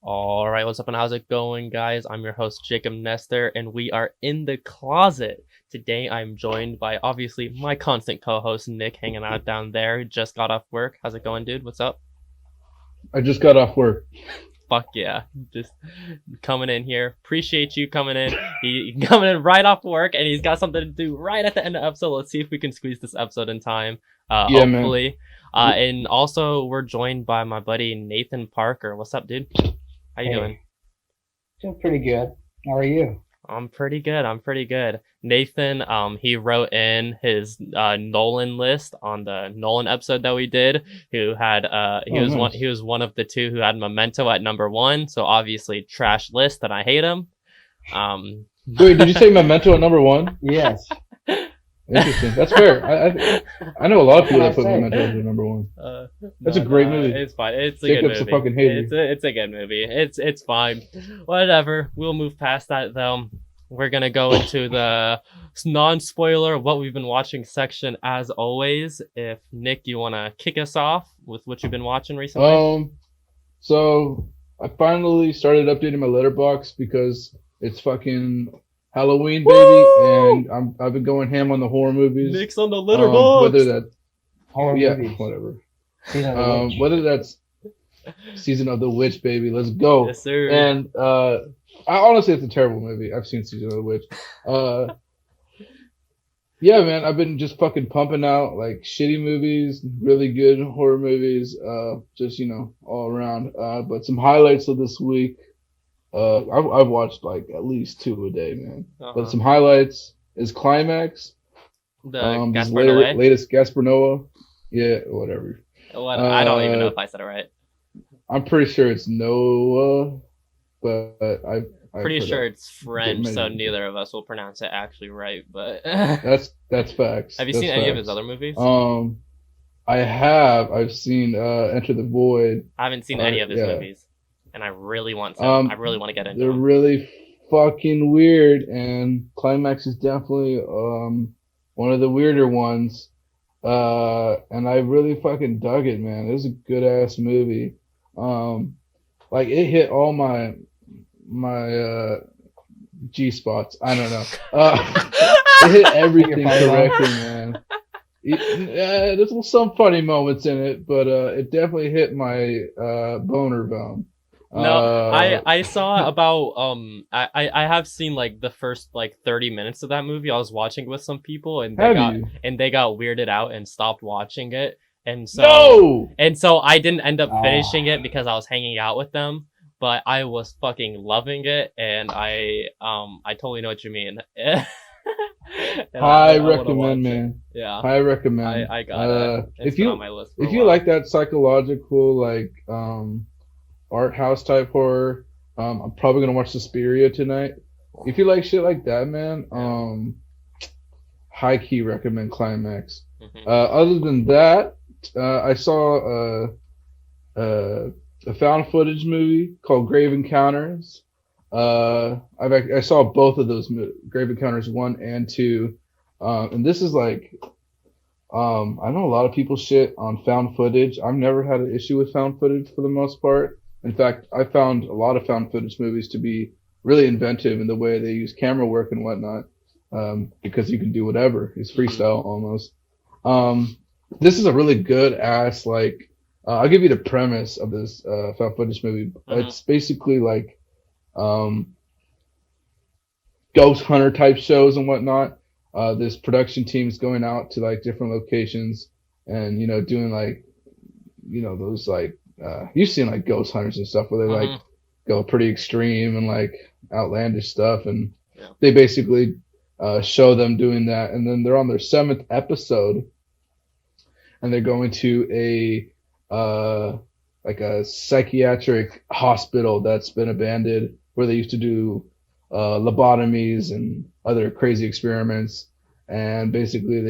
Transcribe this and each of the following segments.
All right, what's up and how's it going, guys? I'm your host, Jacob Nestor, and we are in the closet. Today, I'm joined by obviously my constant co host, Nick, hanging out down there. Just got off work. How's it going, dude? What's up? I just got off work. Fuck yeah. Just coming in here. Appreciate you coming in. He coming in right off work, and he's got something to do right at the end of the episode. Let's see if we can squeeze this episode in time. Yeah, man. Hopefully. And also, we're joined by my buddy, Nathan Parker. What's up, dude? How you doing? Hey, doing pretty good. How are you? I'm pretty good. I'm pretty good. Nathan, he wrote in his Nolan list on the Nolan episode that we did. Who had he Oh, was one nice. he was one of the two who had Memento at number one. So obviously trash list, and I hate him. Um, Wait, did you say Memento at number one? Yes. Interesting. That's fair. I know a lot of people that What put can I say? Memento at number one. That's no, a great no, movie. it's fine. It's a good Jacob's a movie. fucking hater. It's a good movie. It's fine. Whatever. We'll move past that though. We're gonna go into the non-spoiler what we've been watching section as always. If Nick, you wanna kick us off with what you've been watching recently? So I finally started updating my letterbox because it's fucking Halloween, baby, Woo! and I've been going ham on the horror movies. Nick's on the Whether letterbox. that, Horror yeah, movies. whatever. Season of the Witch. Whether that's Season of the Witch, baby, let's go. Yes, sir. And I honestly, it's a terrible movie. I've seen Season of the Witch. Uh, yeah, man, I've been just fucking pumping out like shitty movies, really good horror movies, just all around. But some highlights of this week. I've watched like at least two a day, man. But some highlights is Climax. The This Gaspar Noé. latest Gaspar Noah. Yeah, whatever. What? I don't even know Uh, if I said it right. I'm pretty sure it's Noah, but I've Pretty heard sure that. it's French, so Maybe. neither of us will pronounce it actually right. But have That's facts. you That's seen any of his facts. other movies? I have. I've seen Enter the Void. I haven't seen any of his Yeah. movies, and I really want to. Um, I really want to get into they're them. really fucking weird, and Climax is definitely one of the weirder ones. And I really fucking dug it, man. It was a good ass movie. Like it hit all my G spots. I don't know. It hit everything Your funny correctly, man. There's some funny moments in it, but it definitely hit my boner bone. No, Uh, I saw about I have seen like the first like 30 minutes of that movie. I was watching with some people and have you? they got weirded out and stopped watching it. And so No! I didn't end up Ah. finishing it because I was hanging out with them, but I was fucking loving it, and I totally know what you mean. And I wanna watch recommend, it. man. Yeah. I recommend. I got it. It's If been you on my list for a if you while. like that psychological like art house type horror, I'm probably gonna watch Suspiria tonight. If you like shit like that, man, high key recommend Climax. Mhm. Other than that, I saw a found footage movie called Grave Encounters. I saw both of those Grave Encounters 1 and 2, and this is like I know a lot of people shit on found footage. I've never had an issue with found footage for the most part. In fact, I found a lot of found footage movies to be really inventive in the way they use camera work and whatnot, because you can do whatever. It's freestyle almost. This is a really good ass like. I'll give you the premise of this found footage movie. Mhm. It's basically like um, ghost hunter type shows and whatnot. This production team's going out to like different locations and doing like those like you've seen like ghost hunters and stuff where they like Mhm. go pretty extreme and like outlandish stuff, and Yeah. they basically show them doing that, and then they're on their seventh episode and they're going to like a psychiatric hospital that's been abandoned where they used to do lobotomies and other crazy experiments, and basically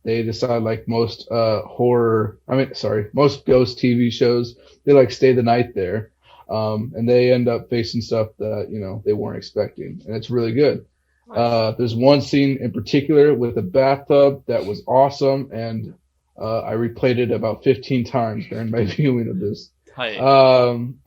they decide like most most ghost TV shows, they like stay the night there, and they end up facing stuff that they weren't expecting, and it's really good. Nice. There's one scene in particular with a bathtub that was awesome, and I replayed it about 15 times during my viewing of this. Tight. Um,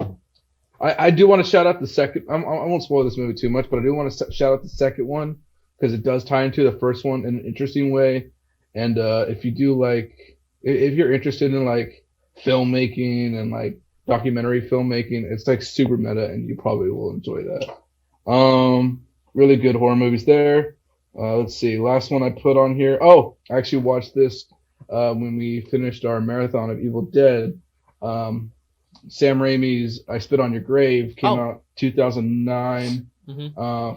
I do want to shout out the second. I won't spoil this movie too much, but I do want to shout out the second one because it does tie into the first one in an interesting way. And if you do like, if you're interested in like filmmaking and like documentary filmmaking, it's like super meta, and you probably will enjoy that. Really good horror movies there. Let's see. Last one I put on here. Oh, I actually watched this when we finished our marathon of Evil Dead. Sam Raimi's I Spit on Your Grave came out 2009.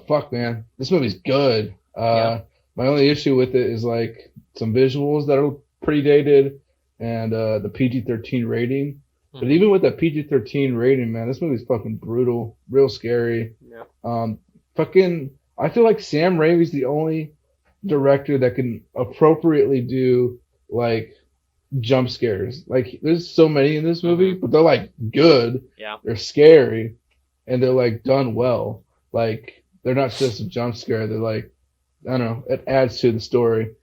Fuck, man. This movie's good. My only issue with it is like some visuals that are pretty dated and the PG-13 rating. But even with that PG-13 rating, man, this movie's fucking brutal, real scary. Fucking, I feel like Sam Raimi's the only director that can appropriately do like jump scares. Like, there's so many in this movie, but they're like good. They're scary, and they're like done well. Like, they're not just a jump scare. They're like, I don't know, it adds to the story.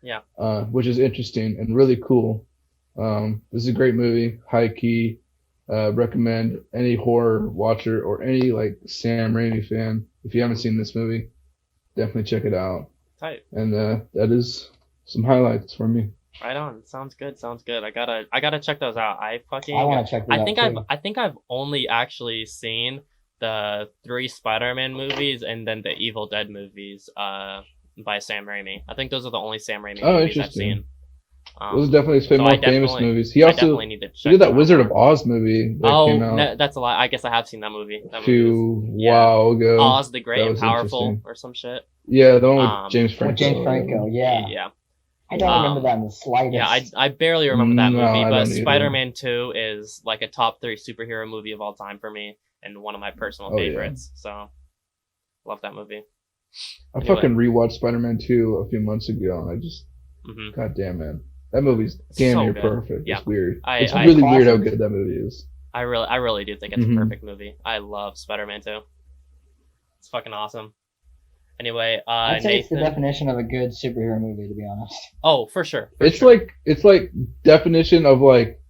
Which is interesting and really cool. This is a great movie. High key. Recommend any horror watcher or any like Sam Raimi fan. If you haven't seen this movie, definitely check it out. Tight. And that is some highlights for me. Right on. Sounds good. I gotta check those out. I want to check those out. I think I've only actually seen the 3 Spider-Man movies and then the Evil Dead movies by Sam Raimi. I think those are the only Sam Raimi movies I've seen. Those are definitely his more famous movies. He also did that Wizard of Oz movie that came out. No, that's a lot. I guess I have seen that movie. A while ago. Oz the Great and Powerful or some shit. Yeah, the one with James Franco. James Franco, yeah. I don't remember that in the slightest. Yeah, I barely remember that movie, but Spider-Man 2 is like a top 3 superhero movie of all time for me and one of my personal favorites. So, love that movie. I fucking rewatched Spider-Man 2 a few months ago, and I just, god damn, man. That movie's damn near perfect. It's weird. It's really weird how good that movie is. I really do think it's a perfect movie. I love Spider-Man 2. It's fucking awesome. Anyway, I'd say it's the definition of a good superhero movie, to be honest. Oh, for sure. It's like definition of like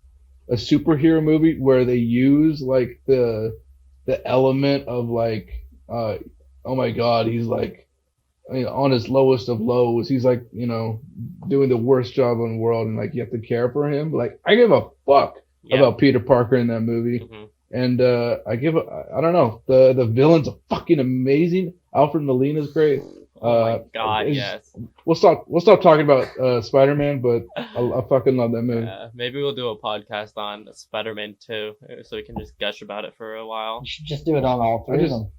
a superhero movie where they use like the element of like oh my god, he's like, you know, on his lowest of lows, he's like, you know, doing the worst job in the world, and like you have to care for him. But, like, I give a fuck about Peter Parker in that movie, and I don't know, the villain's fucking amazing. Alfred Molina's great. Oh my god, yes. We'll stop talking about Spider-Man, but I fucking love that movie. Maybe we'll do a podcast on Spider-Man 2, so we can just gush about it for a while. You should just do it on all 3 of them.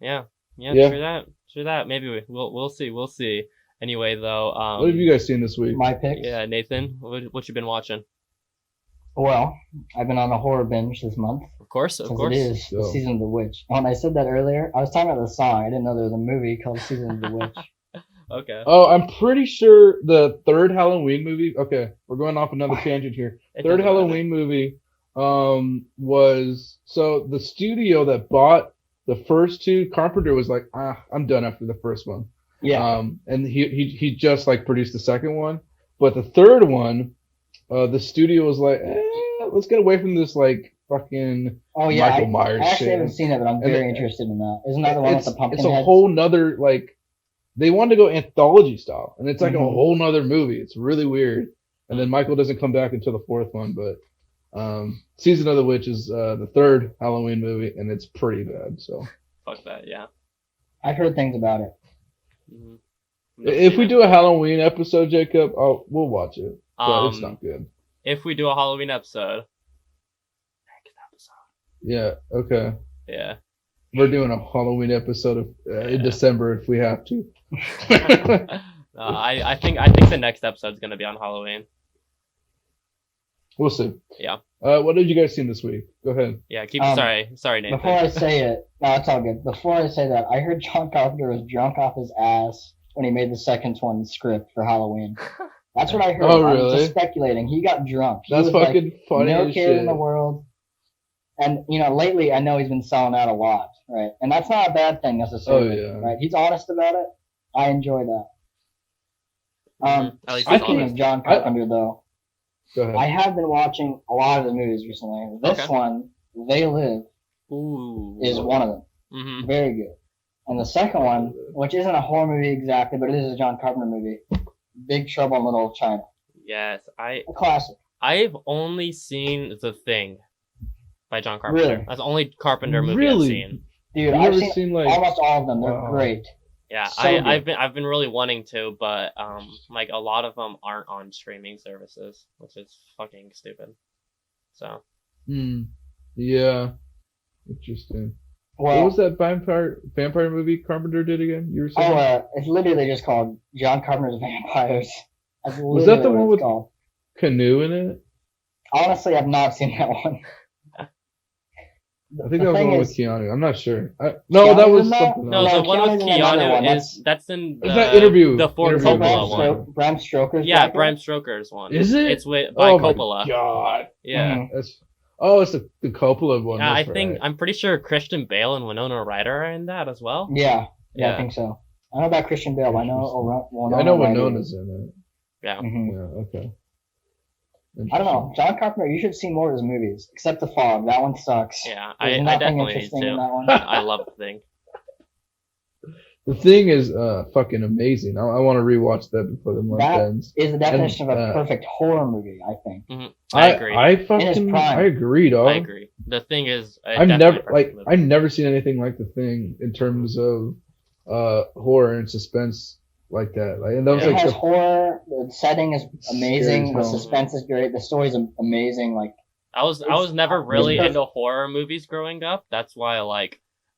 Yeah, True that. Maybe we'll see. Anyway, though, what have you guys seen this week? My picks. Yeah, Nathan, what you been watching? Well, I've been on a horror binge this month. Of course. It is the Season of the Witch. When I said that earlier, I was talking about the song. I didn't know there was a movie called Season of the Witch. Okay. Oh, I'm pretty sure the third Halloween movie. Okay, we're going off another tangent here. Third Halloween movie was, so the studio that bought the first 2, Carpenter was like, I'm done after the first one. Yeah. And he just like produced the second one, but the third one, the studio was like, let's get away from this like fucking Michael Myers shit. I actually haven't seen it, but I'm very interested in that. Isn't that the one with the pumpkin It's a heads? whole nother, like, they wanted to go anthology style, and it's like a whole nother movie. It's really weird. And then Michael doesn't come back until the 4th one, but Season of the Witch is the 3rd Halloween movie, and it's pretty bad. So fuck that, yeah. I've heard things about it. If we do a Halloween episode, Jacob, we'll watch it. But it's not good. If we do a Halloween episode. Yeah. Okay. Yeah. We're doing a Halloween episode in December if we have to. I think the next episode's gonna be on Halloween. We'll see. Yeah. What did you guys see this week? Go ahead. Yeah. Sorry, Nathan. Before I say it, no, it's all good. Before I say that, I heard John Carpenter was drunk off his ass when he made the second one script for Halloween. That's what I heard. Oh, really? I'm just speculating. He got drunk. That's fucking funny. No as care shit. in the world. And, you know, lately I know he's been selling out a lot, right? And that's not a bad thing necessarily, right? He's honest about it. I enjoy that. At least Speaking of John Carpenter, though, go ahead. I have been watching a lot of the movies recently. This one, They Live, Ooh. is one of them. Mm-hmm. Very good. And the second one, which isn't a horror movie exactly, but it is a John Carpenter movie, Big Trouble in Little China. Yes, A classic. I've only seen The Thing by John Carpenter. Really? That's the only Carpenter movie Really? I've seen. Dude, You've I've never seen like almost all of them. They're Wow. great. Yeah, So good. I've been really wanting to, but like a lot of them aren't on streaming services, which is fucking stupid. So yeah, interesting. Well, What was that vampire movie Carpenter did again? You were saying? It's literally just called John Carpenter's Vampires. That's Was that the literally one what with it's called. Canoe in it? Honestly, I've not seen that one. I think that was the thing one is- with Keanu. I'm not sure. No, Keanu's that was in that? something no, else. the one with Keanu's in another Keanu one. that's in Is that Interview? the Ford Interview. Coppola one. Bram Stoker's Yeah, Dracula? Bram Stoker's one. Is it? It's by Oh Coppola. my god. Yeah. Mhm. It's the Coppola one. Yeah, that's think right. I'm pretty sure Christian Bale and Winona Ryder are in that as well. Yeah, Yeah. I think so. I know about Christian Bale. I know I know Winona's in Yeah. hmm it. Yeah, okay. I don't know. John Carpenter, you should see more of his movies, except The Fog. That one sucks. Yeah, There's I nothing definitely need interesting in to. that one. I love The Thing. The Thing is fucking amazing. I want to rewatch that before the month That ends. is the definition of a And, perfect horror movie, I think. I agree. I In his fucking prime. I agree, dog. I agree. The Thing is I've definitely never a perfect movie. I've never seen anything like The Thing in terms of horror and suspense like that. Like, and that was It like has the horror. The setting is amazing. Scary The as hell. suspense is great. The story's amazing. Like I was never really perfect. into horror movies growing up. That's why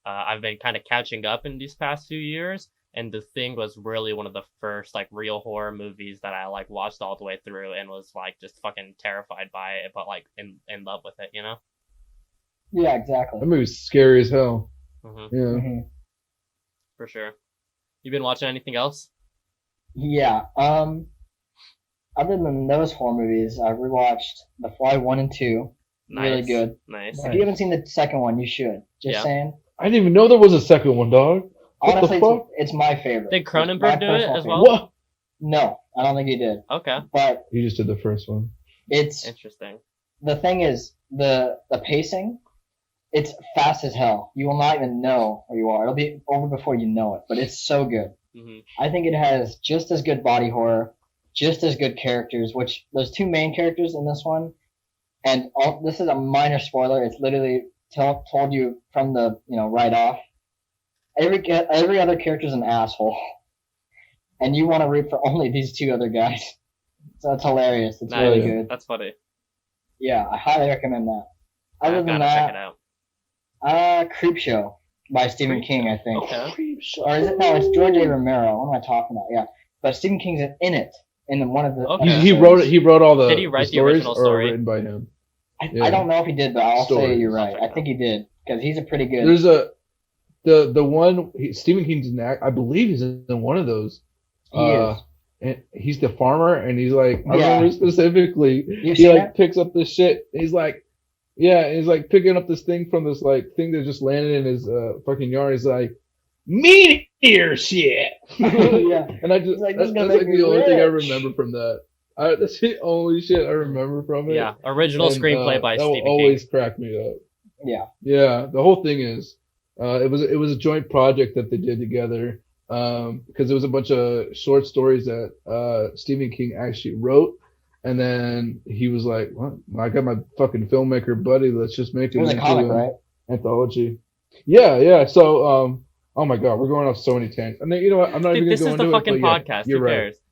I've been kind of catching up in these past few years. And The Thing was really one of the first like real horror movies that I like watched all the way through and was like just fucking terrified by it, but like in love with it, you know? yeah, exactly. that movie's scary as hell. hmm Yeah. hmm For sure. You been watching anything else? Yeah. Other than those horror movies, I rewatched The Fly 1 and 2. Really Nice. good. Nice. If you haven't seen the second one, you should. Just Yeah. saying. I didn't even know there was a second one, dog. What the Honestly, fuck? it's my favorite. Did It's my Cronenberg do it personal as favorite. well? What? No, I don't think he did. Okay. But You just did the first one. it's Interesting. the thing is the pacing. It's fast as hell. You will not even know where you are. It'll be over before you know it. But it's so good. hmm I think it has just as good body horror, just as good characters. Which there's two main characters in this one, and this is a minor spoiler. It's literally told you from the right off. Every other character's an asshole, and you want to root for only these two other guys. So it's hilarious. It's really Nice. good. That's funny. Yeah, I highly recommend that. Other I've than gotta check it that, out. Creep Show by Stephen King, I think. Okay. Or is it? No, it's George A. Romero. What am I talking about? Yeah, but Stephen King's in it in one of the. Okay. He episodes. He wrote all the. Did he write the stories, original or story? written by him? I don't know if he did, but I'll say Stories. you're right. I'll check I think he did because he's a pretty good. There's the one Stephen King's an act. I believe he's in one of those. He is. And he's the farmer, and he's like, I Yeah. remember specifically, You he seen like it? picks up this shit. He's like, yeah, he's like picking up this thing from this like thing that just landed in his fucking yard. He's like, meteor shit. Yeah. And I just He's like, that's "This is gonna like make me the only thing I rich." remember from that. That's the only shit I remember from it. Yeah. Original And, screenplay by that will Stephen always King. crack me up. Yeah. Yeah, the whole thing is, it was a joint project that they did together, because there was a bunch of short stories that Stephen King actually wrote, and then he was like, "What? I got my fucking filmmaker buddy. Let's just make It was a into comic, an right? anthology." Yeah. So, oh my god, we're going off so many tangents. And then, you know what? I'm not Dude, even this going is to the go fucking into it, but yeah, podcast. you're Who right.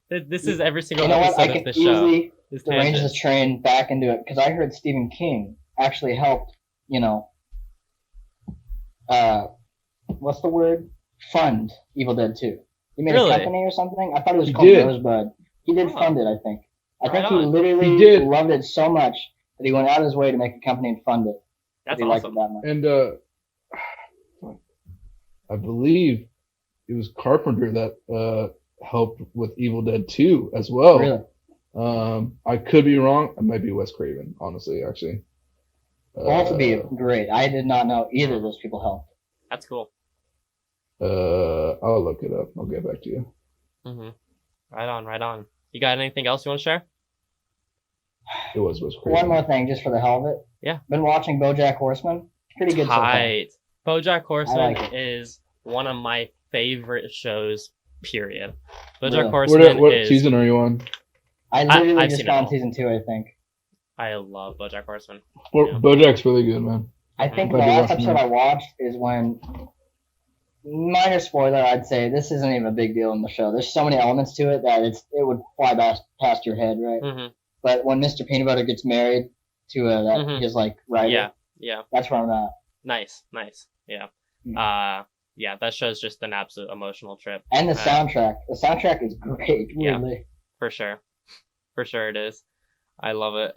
cares? This is every single You know what? I episode can of the show. easily This arrange tangent. this train back into it because I heard Stephen King actually helped. What's the word? Fund Evil Dead 2. He made Really? a company or something. I thought it was He called did. Rosebud. He did Oh. fund it, I think. I think Right he on. literally He did. loved it so much that he went out of his way to make a company and fund it. That's he liked it awesome. that much. And I believe it was Carpenter that helped with Evil Dead 2 as well. Really? I could be wrong. It might be Wes Craven, honestly, actually. Both would be great. I did not know either of those people helped. That's cool. I'll look it up. I'll get back to you. hmm Right on, right on. You got anything else you want to share? It was Wes Craven. One more thing, just for the hell of it. Yeah. Been watching BoJack Horseman. pretty good so far. Tight. BoJack Horseman like it. is one of my favorite shows. Period. BoJack Really? Horseman What is. season are you on? I literally I've just seen it found all. season 2, I think. I love BoJack Horseman. Yeah. BoJack's really good, man. I think the Glad you're last watching episode that. I watched is when, minor spoiler, I'd say this isn't even a big deal in the show. There's so many elements to it that it would fly past your head, right? Mm-hmm. But when Mr. Peanut Butter gets married to Mhm. his like writer, Yeah. that's where I'm at. Nice. Yeah. Mm. Yeah, that show's just an absolute emotional trip. And the soundtrack. The soundtrack is great, Yeah. weirdly. For sure it is. I love it.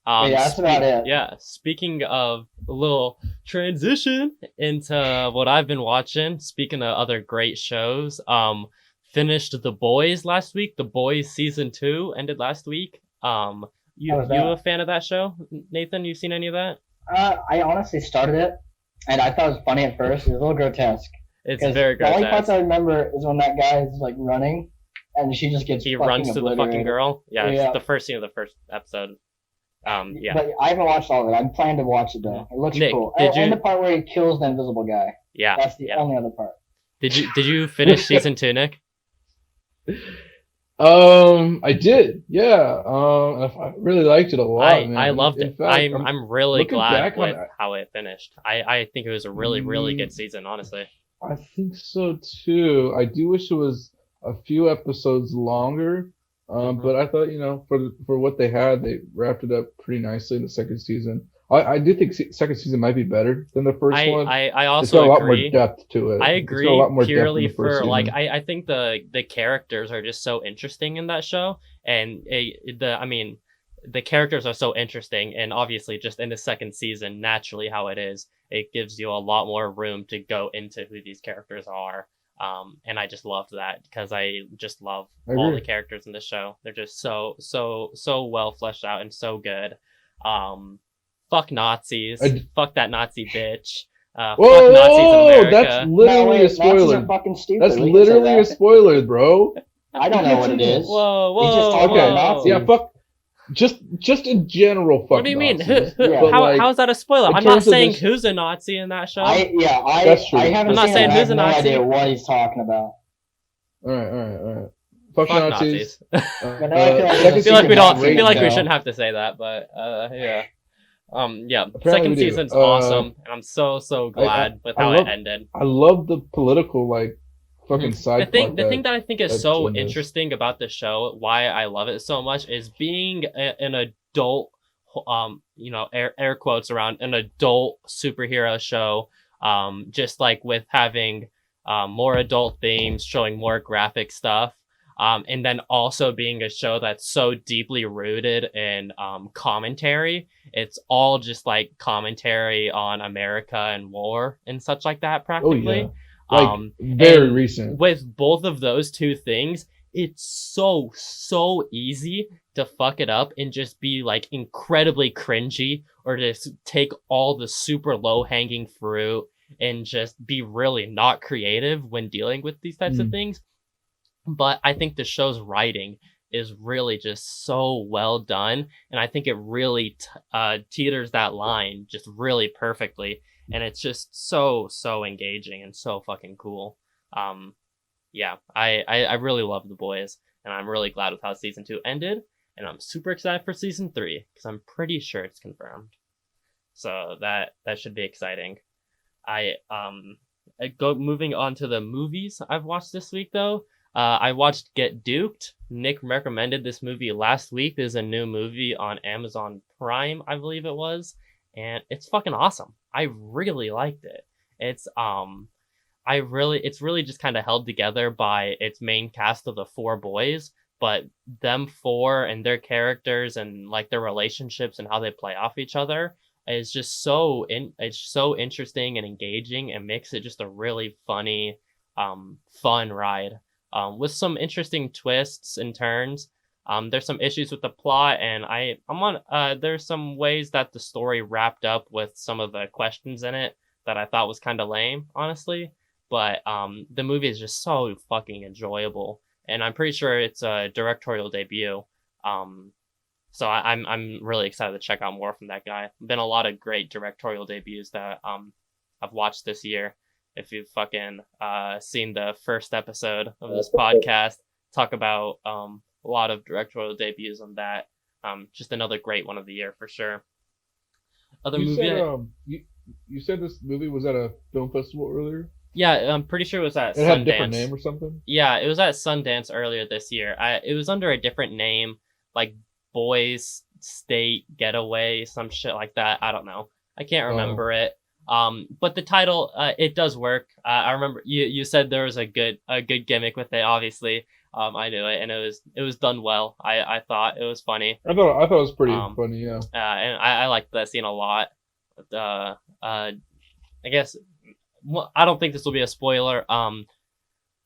Yeah, that's about it. Yeah, speaking of a little transition into what I've been watching, speaking of other great shows, finished The Boys last week. The Boys season 2 ended last week. You How was that? a fan of that show, Nathan? You seen any of that? I honestly started it, and I thought it was funny at first. It was a little grotesque. It's 'Cause very The only parts grotesque. I remember is when that guy is like running, and she just gets He fucking runs to the fucking obliterated. girl. Yeah, Yeah. it's the first scene of the first episode. Yeah. But I haven't watched all of it. I'm planning to watch it though. It looks Nick, cool. did And you- the part where he kills the invisible guy. Yeah. That's the yeah. only other part. Did you finish season 2, Nick? I did, yeah. I really liked it a lot, man. I loved In it. fact, I'm really looking glad back on with it- how it finished. I think it was a really good season, honestly. I think so too. I do wish it was a few episodes longer, Mhm. but I thought, for what they had, they wrapped it up pretty nicely in the second season. I do think second season might be better than the first one. I It's got also a lot more agree. depth to it. I It's got agree a lot more depth than purely the first for like season. I think the characters are just so interesting in that show, and the characters are so interesting, and obviously just in the second season, naturally how it is, it gives you a lot more room to go into who these characters are. And I just loved that because I just love I all agree. the characters in the show. They're just so well fleshed out and so good. Fuck Nazis. Fuck that Nazi bitch. Fuck Whoa, Nazis in America. that's literally a Nazis are spoiler. fucking stupid. That's We can say literally that. a spoiler, bro. I don't know what it is. Whoa, He just talked Okay, about Nazis. yeah, fuck. Just in general, fuck. What do you mean? Nazis. Yeah. But, How like, is that a spoiler? in I'm not terms of saying this- who's a Nazi in that show. That's true. I haven't I'm not seen saying it, and I who's have a no Nazi. idea what he's talking about. All right. Fuck Fuck Nazis. Nazis. But now I feel like second I feel like we season don't. was I feel great, like we though. shouldn't have to say that, but yeah. Yeah. Apparently Second we do. season's awesome, and I'm so glad with I how love- it ended. I love the political fucking side. The thing part that I think is that's so in this. interesting about the show, why I love it so much, is being an adult, air quotes around an adult superhero show, just like with having more adult themes, showing more graphic stuff, and then also being a show that's so deeply rooted in commentary. It's all just like commentary on America and war and such like that, Oh practically. yeah, very and recent. With both of those two things, it's so easy to fuck it up and just be like incredibly cringy, or just take all the super low hanging fruit and just be really not creative when dealing with these types of things. But I think the show's writing is really just so well done, and I think it really teeters that line just really perfectly, and it's just so engaging and so fucking cool. Yeah, I really love The Boys, and I'm really glad with how season 2 ended, and I'm super excited for season 3 because I'm pretty sure it's confirmed. So that should be exciting. Moving on to the movies I've watched this week though. I watched Get Duked. Nick recommended this movie last week. There's a new movie on Amazon Prime, I believe it was, and it's fucking awesome. I really liked it. It's really just kind of held together by its main cast of the 4 boys, but them 4 and their characters and like their relationships and how they play off each other is just it's so interesting and engaging, and makes it just a really funny, fun ride. With some interesting twists and turns. There's some issues with the plot, and there's some ways that the story wrapped up with some of the questions in it that I thought was kind of lame, honestly. But the movie is just so fucking enjoyable, and I'm pretty sure it's a directorial debut. So I'm really excited to check out more from that guy. Been a lot of great directorial debuts that I've watched this year. If you've fucking seen the first episode of this podcast, talk about a lot of directorial debuts on that. Just another great one of the year for sure. Other You movie, said you said this movie was at a film festival earlier. yeah, I'm pretty sure it was at It had a different Sundance. name or something. Yeah, it was at Sundance earlier this year. It was under a different name, like Boys State Getaway, some shit like that. I don't know. I can't remember it. But the title, it does work. I remember you said there was a good gimmick with it. Obviously, I knew it, and it was done well. I thought it was funny. I thought it was pretty funny. Yeah. And I liked that scene a lot. I guess I don't think this will be a spoiler.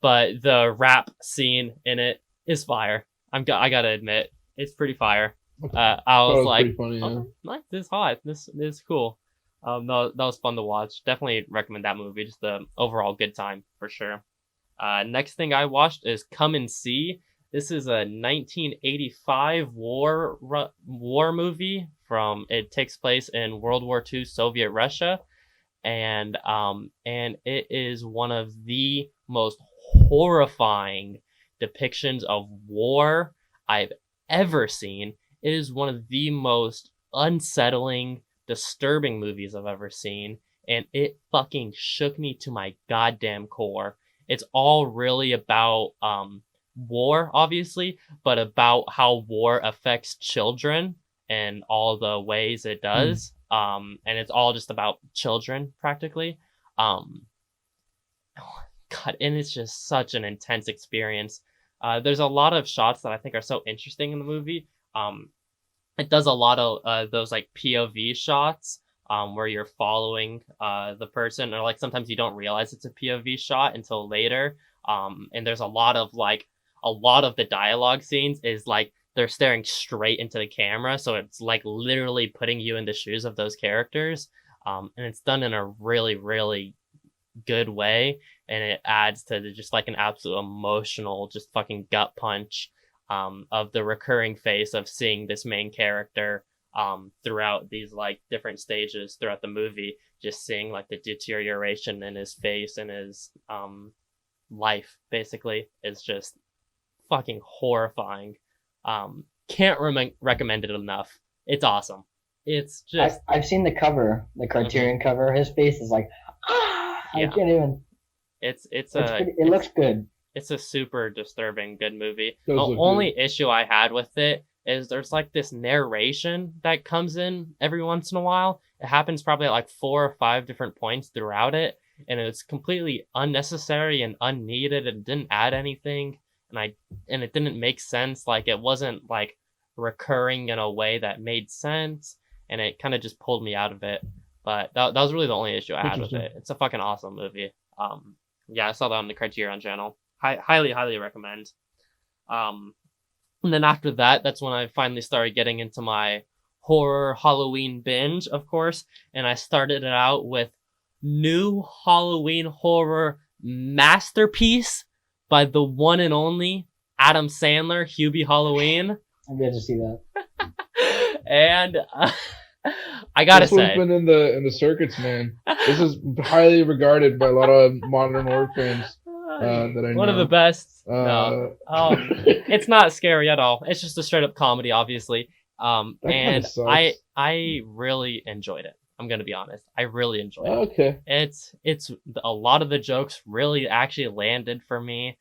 But the rap scene in it is fire. I gotta admit, it's pretty fire. I was like, pretty funny, yeah. oh, nice, this is hot. This is cool. That was fun to watch. Definitely recommend that movie. Just the overall good time for sure. Next thing I watched is Come and See. This is a 1985 war movie it takes place in World War II Soviet Russia, and it is one of the most horrifying depictions of war I've ever seen. It is one of the most unsettling, disturbing movies I've ever seen, and it fucking shook me to my goddamn core. It's all really about war, obviously, but about how war affects children and all the ways it does. And it's all just about children, practically. God, and it's just such an intense experience. There's a lot of shots that I think are so interesting in the movie. It does a lot of those like POV shots where you're following the person, or like sometimes you don't realize it's a POV shot until later. And there's a lot of the dialogue scenes is like they're staring straight into the camera, so it's like literally putting you in the shoes of those characters. And it's done in a really, really good way, and it adds to just like an absolute emotional, just fucking gut punch of the recurring face of seeing this main character throughout these like different stages throughout the movie, just seeing like the deterioration in his face and his life basically is just fucking horrifying. Can't recommend it enough. It's awesome. It's just I've seen the cover, the Criterion cover. His face is like, I can't even. It looks good. It's a super disturbing good movie. Does The look only issue I had with it is there's like this narration that comes in every once in a while. It happens probably at like 4 or 5 different points throughout it, and it's completely unnecessary and unneeded and didn't add anything. And it didn't make sense. Like it wasn't like recurring in a way that made sense, and it kind of just pulled me out of it. But that was really the only issue I had with it. It's a fucking awesome movie. Yeah, I saw that on the Criterion channel. Highly recommend. And then after that, that's when I finally started getting into my horror Halloween binge, of course, and I started it out with new Halloween horror masterpiece by the one and only Adam Sandler, Hubie Halloween. I'm glad to see that. And I gotta this one's say, been in the circuits, man. This is highly regarded by a lot of modern horror fans that I know. one of the best. No, it's not scary at all. It's just a straight up comedy, obviously. And I really enjoyed it. I'm gonna be honest. I really enjoyed it. Okay. It's a lot of the jokes really actually landed for me.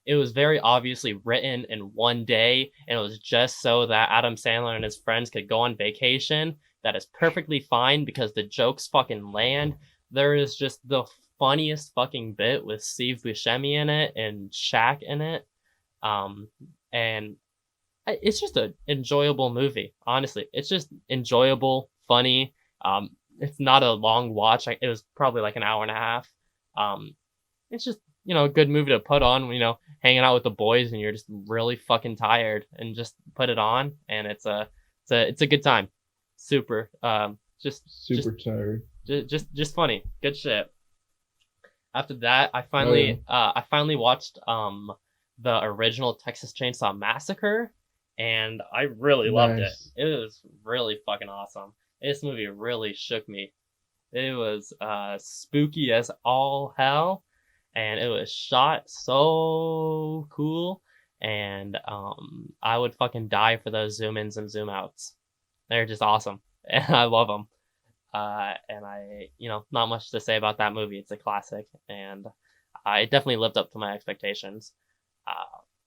It was very obviously written in one day, and it was just so that Adam Sandler and his friends could go on vacation. That is perfectly fine because the jokes fucking land. There is just the funniest fucking bit with Steve Buscemi in it and Shaq in it. And it's just an enjoyable movie. Honestly, it's just enjoyable, funny. It's not a long watch. It was probably like an hour and a half. It's just, a good movie to put on, hanging out with the boys and you're just really fucking tired, and just put it on, and it's a good time. Super, just tired. Just funny. Good shit. After that, I finally watched the original Texas Chainsaw Massacre, and I really loved it. Nice. It was really fucking awesome. This movie really shook me. It was spooky as all hell, and it was shot so cool. And I would fucking die for those zoom ins and zoom outs. They're just awesome, and I love them. And I, not much to say about that movie. It's a classic, and it definitely lived up to my expectations.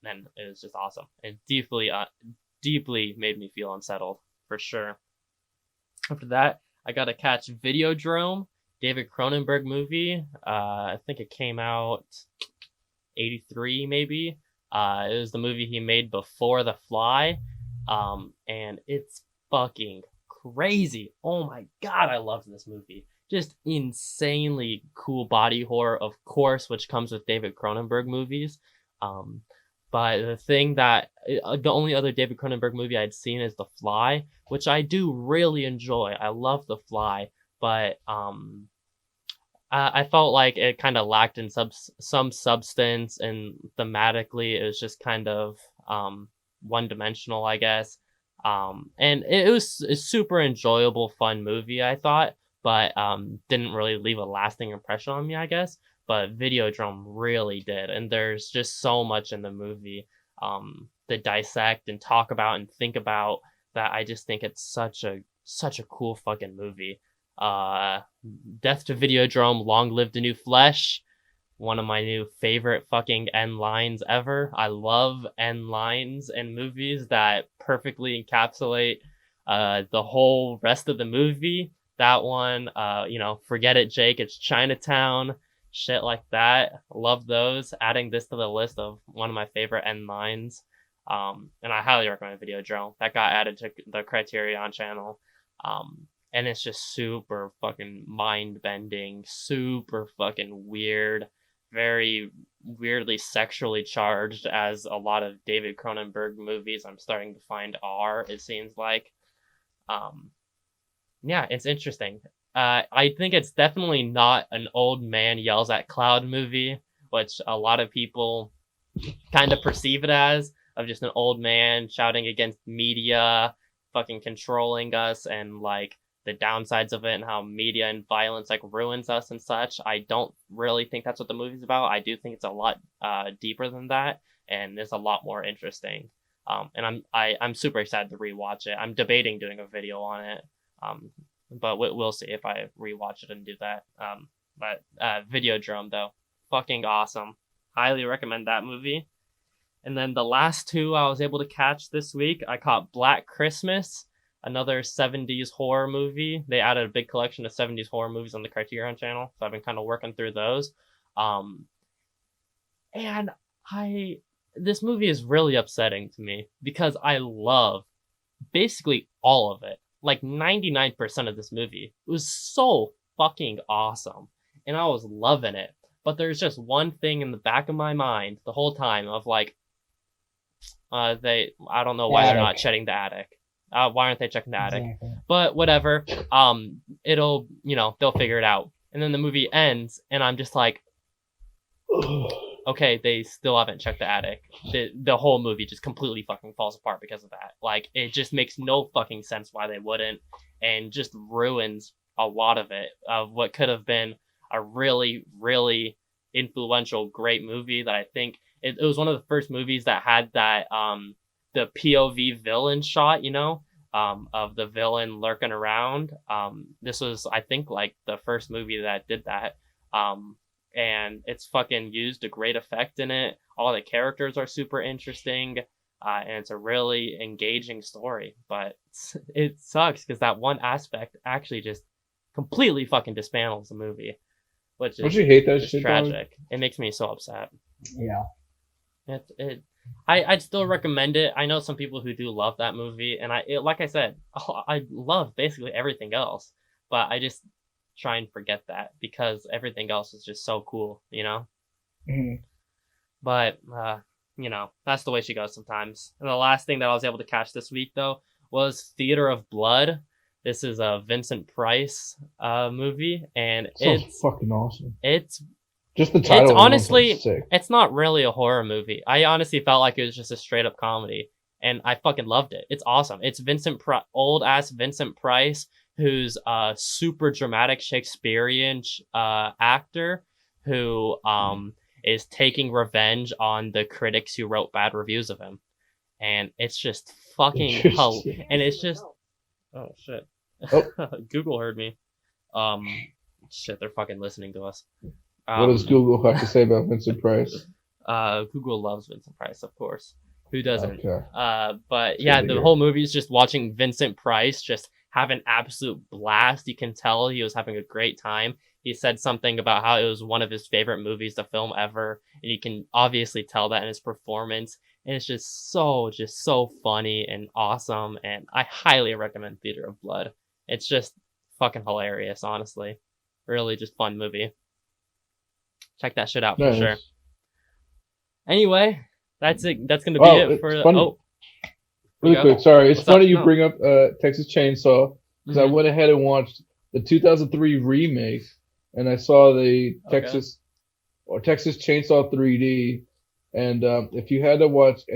And it was just awesome. It deeply made me feel unsettled, for sure. After that, I got to catch Videodrome, David Cronenberg movie. I think it came out 83 maybe. It was the movie he made before The Fly. And it's fucking crazy. Oh my god, I loved this movie. Just insanely cool body horror, of course, which comes with David Cronenberg movies. But the only other David Cronenberg movie I'd seen is The Fly, which I do really enjoy. I love The Fly, but I felt like it kind of lacked in some substance, and thematically it was just kind of one-dimensional, I guess. And it was a super enjoyable, fun movie, I thought, but didn't really leave a lasting impression on me, I guess. But Videodrome really did, and there's just so much in the movie to dissect and talk about and think about that I just think it's such a cool fucking movie. Death to Videodrome, Long Live the New Flesh, one of my new favorite fucking end lines ever. I love end lines in movies that perfectly encapsulate the whole rest of the movie. That one, forget it, Jake, it's Chinatown. Shit like that. Love those. Adding this to the list of one of my favorite end lines. And I highly recommend Videodrome. That got added to the Criterion channel. And it's just super fucking mind-bending, super fucking weird, very weirdly sexually charged, as a lot of David Cronenberg movies I'm starting to find are, it seems like. Yeah, it's interesting. I think it's definitely not an old man yells at cloud movie, which a lot of people kind of perceive it as, of just an old man shouting against media, fucking controlling us, and like the downsides of it and how media and violence like ruins us and such. I don't really think that's what the movie's about. I do think it's a lot deeper than that, and it's a lot more interesting. And I'm super excited to rewatch it. I'm debating doing a video on it. But we'll see if I rewatch it and do that. But Videodrome, though, fucking awesome. Highly recommend that movie. And then the last two I was able to catch this week, I caught Black Christmas, another 70s horror movie. They added a big collection of 70s horror movies on the Criterion channel, so I've been kind of working through those. And this movie is really upsetting to me because I love basically all of it. Like 99% of this movie. It was so fucking awesome, and I was loving it. But there's just one thing in the back of my mind the whole time of like, I don't know why they're not checking the attic. Why aren't they checking the attic? Exactly. But whatever. It'll, they'll figure it out. And then the movie ends, and I'm just like, okay, they still haven't checked the attic. The whole movie just completely fucking falls apart because of that. Like, it just makes no fucking sense why they wouldn't, and just ruins a lot of it, of what could have been a really, really influential, great movie that I think it was one of the first movies that had that, the POV villain shot, of the villain lurking around. This was, I think, like the first movie that did that. And it's fucking used to great effect in it. All the characters are super interesting, and it's a really engaging story. But it sucks because that one aspect actually just completely fucking dismantles the movie, which is, don't you hate that shit, tragic. dog? It makes me so upset. Yeah. I'd still recommend it. I know some people who do love that movie, and like I said, I love basically everything else, but I just try and forget that because everything else is just so cool, Mm-hmm. But that's the way she goes sometimes. And the last thing that I was able to catch this week though was Theater of Blood. This is a Vincent Price movie, and it's fucking awesome. It's just the title. It's honestly, sick. It's not really a horror movie. I honestly felt like it was just a straight up comedy. and I fucking loved it. It's awesome. It's old ass Vincent Price, who's a super dramatic Shakespearean actor who is taking revenge on the critics who wrote bad reviews of him, and it's just fucking and it's just oh shit. Oh. Google heard me. Shit, they're fucking listening to us. What does Google have to say about Vincent Price? Google loves Vincent Price, of course. Who doesn't? Okay. But yeah, the whole movie is just watching Vincent Price just have an absolute blast. You can tell he was having a great time. He said something about how it was one of his favorite movies to film ever, and you can obviously tell that in his performance. And it's just so funny and awesome, and I highly recommend Theater of Blood. It's just fucking hilarious, honestly. Really just fun movie. Check that shit out for sure. Anyway, that's it. That's gonna be it for really quick. Sorry, it's funny you bring up Texas Chainsaw because I went ahead and watched the 2003 remake, and I saw the Texas Chainsaw 3D. And if you had to watch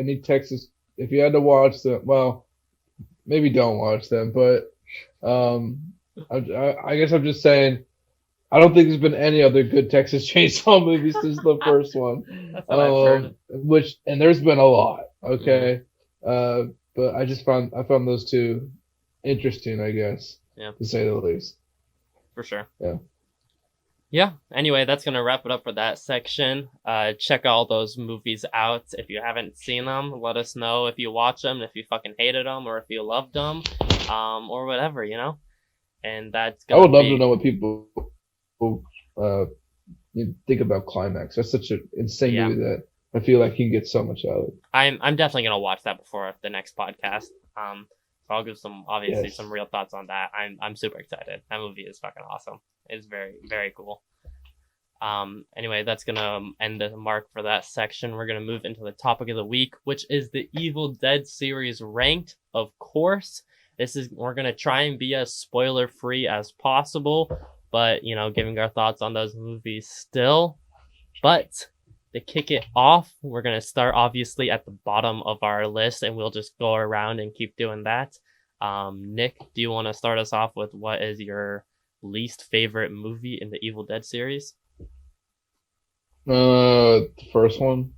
them, well, maybe don't watch them. But I guess I'm just saying, I don't think there's been any other good Texas Chainsaw movies since the first one. That's what I've heard. And there's been a lot. Okay, but I found those two interesting, I guess, to say the least. For sure. Yeah. Yeah. Anyway, that's gonna wrap it up for that section. Check all those movies out if you haven't seen them. Let us know if you watch them, if you fucking hated them, or if you loved them, or whatever, you know. And that's. I would love to know what people think about Climax. That's such an insane movie that I feel like you can get so much out of it. I'm definitely gonna watch that before the next podcast. So I'll give some real thoughts on that. I'm super excited. That movie is fucking awesome. It's very, very cool. Anyway, that's gonna end the mark for that section. We're gonna move into the topic of the week, which is the Evil Dead series ranked, of course. We're gonna try and be as spoiler free as possible, but giving our thoughts on those movies still. But to kick it off, we're gonna start obviously at the bottom of our list, and we'll just go around and keep doing that. Nick, do you want to start us off with what is your least favorite movie in the Evil Dead series? The first one.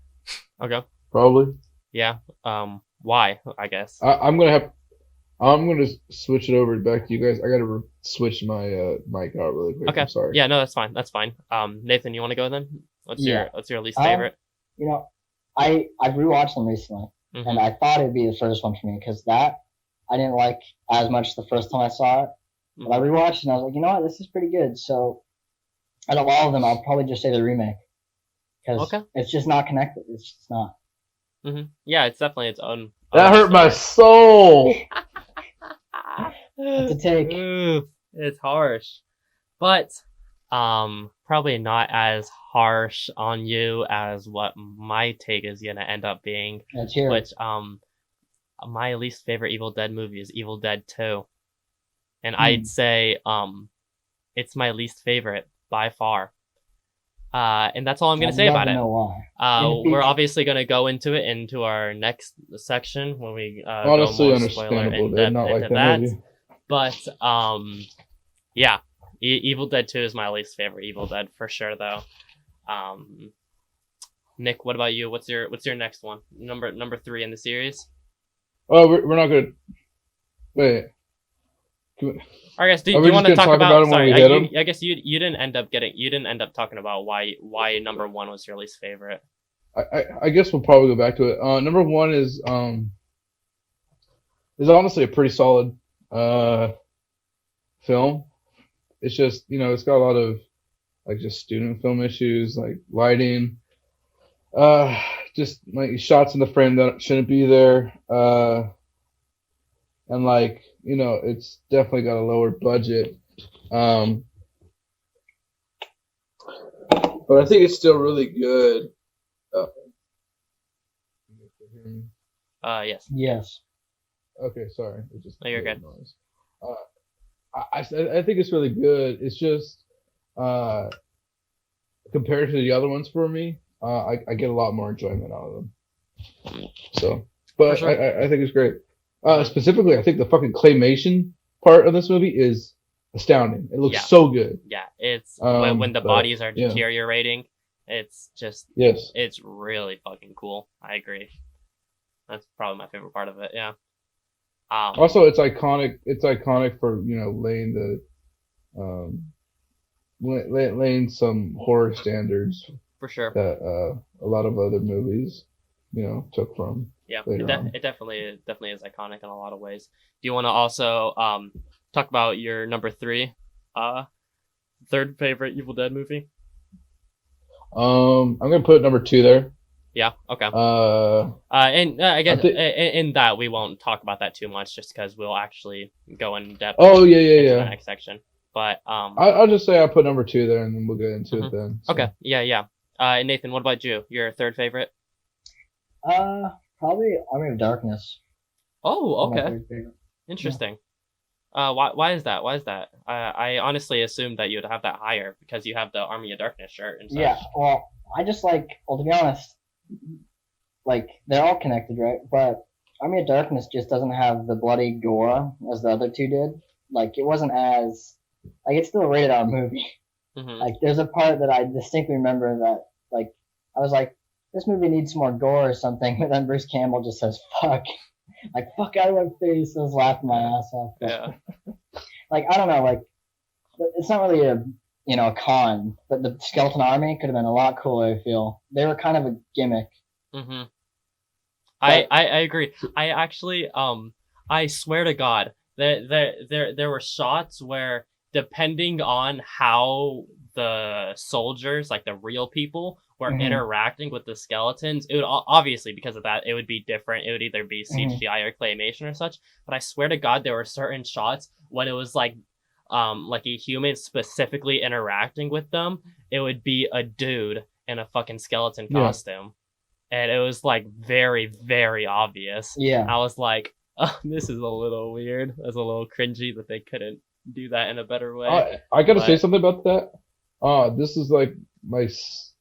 Okay. Probably. Yeah. Why? I guess. I'm gonna switch it over back to you guys. I gotta switch my mic out really quick. Okay. I'm sorry. Yeah. No, that's fine. That's fine. Nathan, you want to go then? What's your least favorite? I rewatched them recently, and I thought it'd be the first one for me because that I didn't like as much the first time I saw it. But I rewatched it and I was like, you know what, this is pretty good. So out of all of them, I'll probably just say the remake because it's just not connected. It's just not. Yeah, it's definitely its own. That hurt my soul. It's a take. Ooh, it's harsh, but probably not as harsh on you as what my take is gonna end up being. Which my least favorite Evil Dead movie is Evil Dead 2. And I'd say it's my least favorite by far. And that's all I'm going to say about it. We're obviously going to go into our next section when we honestly go more spoiler in depth into that. Movie. But yeah, Evil Dead 2 is my least favorite Evil Dead for sure, though. Nick, what about you? What's your next one? Number 3 in the series? Oh, we're not going to wait. I guess do you want to talk about sorry, I guess you didn't end up talking about why number 1 was your least favorite. I guess we'll probably go back to it. Number 1 is honestly a pretty solid film. It's just it's got a lot of like just student film issues like lighting, just like shots in the frame that shouldn't be there, and like it's definitely got a lower budget. But I think it's still really good. Yes. Yes. Okay, sorry. No, you're good. Noise. I think it's really good. It's just compared to the other ones for me, I get a lot more enjoyment out of them. So but sure. I think it's great. Specifically, I think the fucking claymation part of this movie is astounding. It looks Yeah. so good. Yeah, it's when the But, bodies are yeah. deteriorating, it's just Yes. it's really fucking cool. I agree. That's probably my favorite part of it. Yeah. Also, it's iconic. It's iconic for laying laying some horror standards for sure. that a lot of other movies took from Yeah, later on. it definitely is iconic in a lot of ways. Do you want to also talk about your number 3, third favorite Evil Dead movie? I'm gonna put number 2 there. Yeah. Okay. And I guess in that we won't talk about that too much, just because we'll actually go in depth. Oh yeah, into yeah. The next section, but I'll just say I'll put number 2 there, and then we'll get into it then. So. Okay. Yeah. Nathan, what about you? Your third favorite? Probably Army of Darkness. Oh, My okay. third favorite. Interesting. Why is that? Why is that? I honestly assumed that you'd have that higher because you have the Army of Darkness shirt and such. Yeah, well, I just like, well, to be honest, like, they're all connected, right? But Army of Darkness just doesn't have the bloody gore as the other two did. Like, it wasn't as, like, it's still a rated R movie. Mm-hmm. Like, there's a part that I distinctly remember that, like, I was like, this movie needs more gore or something, but then Bruce Campbell just says, fuck. Like, fuck out of my face. I was laughing my ass off. But, Yeah. like, I don't know, like, it's not really a con, but the Skeleton Army could have been a lot cooler, I feel. They were kind of a gimmick. Mm-hmm. I agree. I actually I swear to God there were shots where, depending on how the soldiers, like the real people, were interacting with the skeletons, it would obviously, because of that, it would be different. It would either be CGI or claymation or such. But I swear to God, there were certain shots when it was like a human specifically interacting with them. It would be a dude in a fucking skeleton costume, and it was like very, very obvious. Yeah, I was like, oh, this is a little weird. It was a little cringy that they couldn't do that in a better way. I gotta say something about that. This is like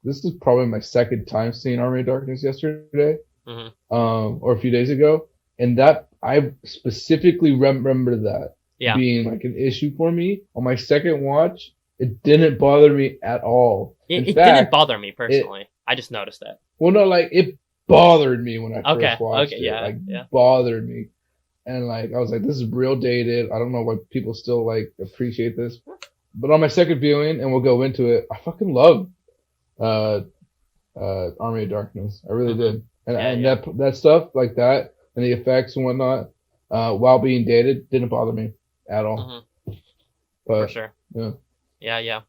this is probably my second time seeing Army of Darkness yesterday, or a few days ago, and that I specifically remember that being like an issue for me on my second watch. It didn't bother me at all. It didn't bother me personally. I just noticed that. Well, no, like it bothered me when I first watched it. Yeah, bothered me, and like I was like, this is real dated. I don't know why people still like appreciate this. But on my second viewing, and we'll go into it, I fucking love Army of Darkness. I really did. And that stuff like that and the effects and whatnot, while being dated, didn't bother me at all. But, for sure. Yeah. Yeah.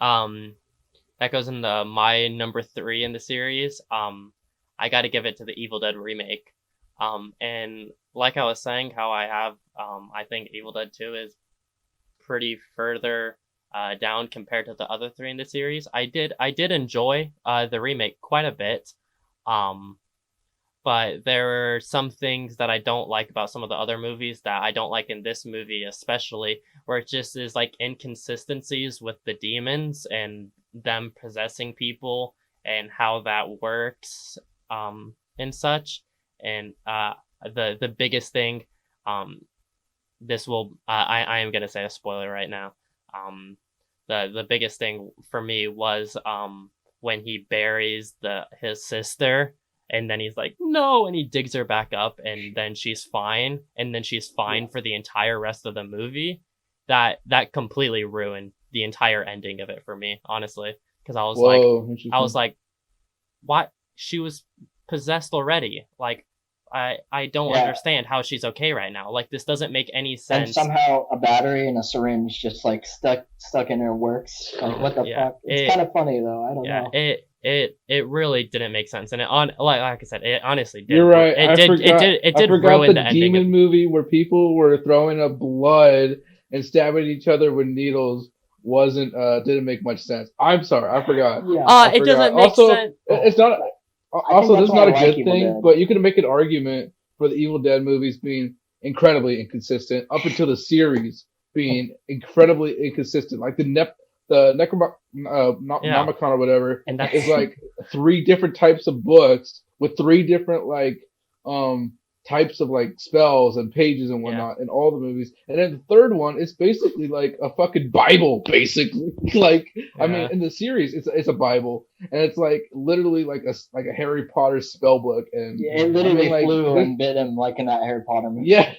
That goes into my number 3 in the series. I got to give it to the Evil Dead remake. And like I was saying, how I have, I think Evil Dead 2 is pretty further down compared to the other 3 in the series. I did enjoy the remake quite a bit. But there are some things that I don't like about some of the other movies that I don't like in this movie, especially, where it just is like inconsistencies with the demons and them possessing people and how that works, and such. And the biggest thing, this will I am gonna say a spoiler right now. The biggest thing for me was when he buries his sister. And then he's like, no, and he digs her back up, and then she's fine, and then she's fine for the entire rest of the movie. That completely ruined the entire ending of it for me, honestly, because I was like, what? She was possessed already. Like, I don't understand how she's okay right now. Like, this doesn't make any sense. And somehow a battery and a syringe just like stuck in her works. Like, what the fuck? It's kind of funny though. I don't know. It really didn't make sense, and like I said, it honestly did. You're right. It did ruin the ending. Demon movie where people were throwing up blood and stabbing each other with needles didn't make much sense. I'm sorry, I forgot. Yeah. It doesn't make sense. It's not. Also, this is not a good thing, but you can make an argument for the Evil Dead movies being incredibly inconsistent up until the series being incredibly inconsistent. Like the Necronomicon or whatever, and that's is like 3 different types of books with 3 different like types of like spells and pages and whatnot in all the movies. And then the third one, it's basically like a fucking Bible, basically. Like, I mean, in the series, it's a Bible, and it's like literally like a Harry Potter spell book. And it literally flew and bit him like in that Harry Potter movie. Yeah.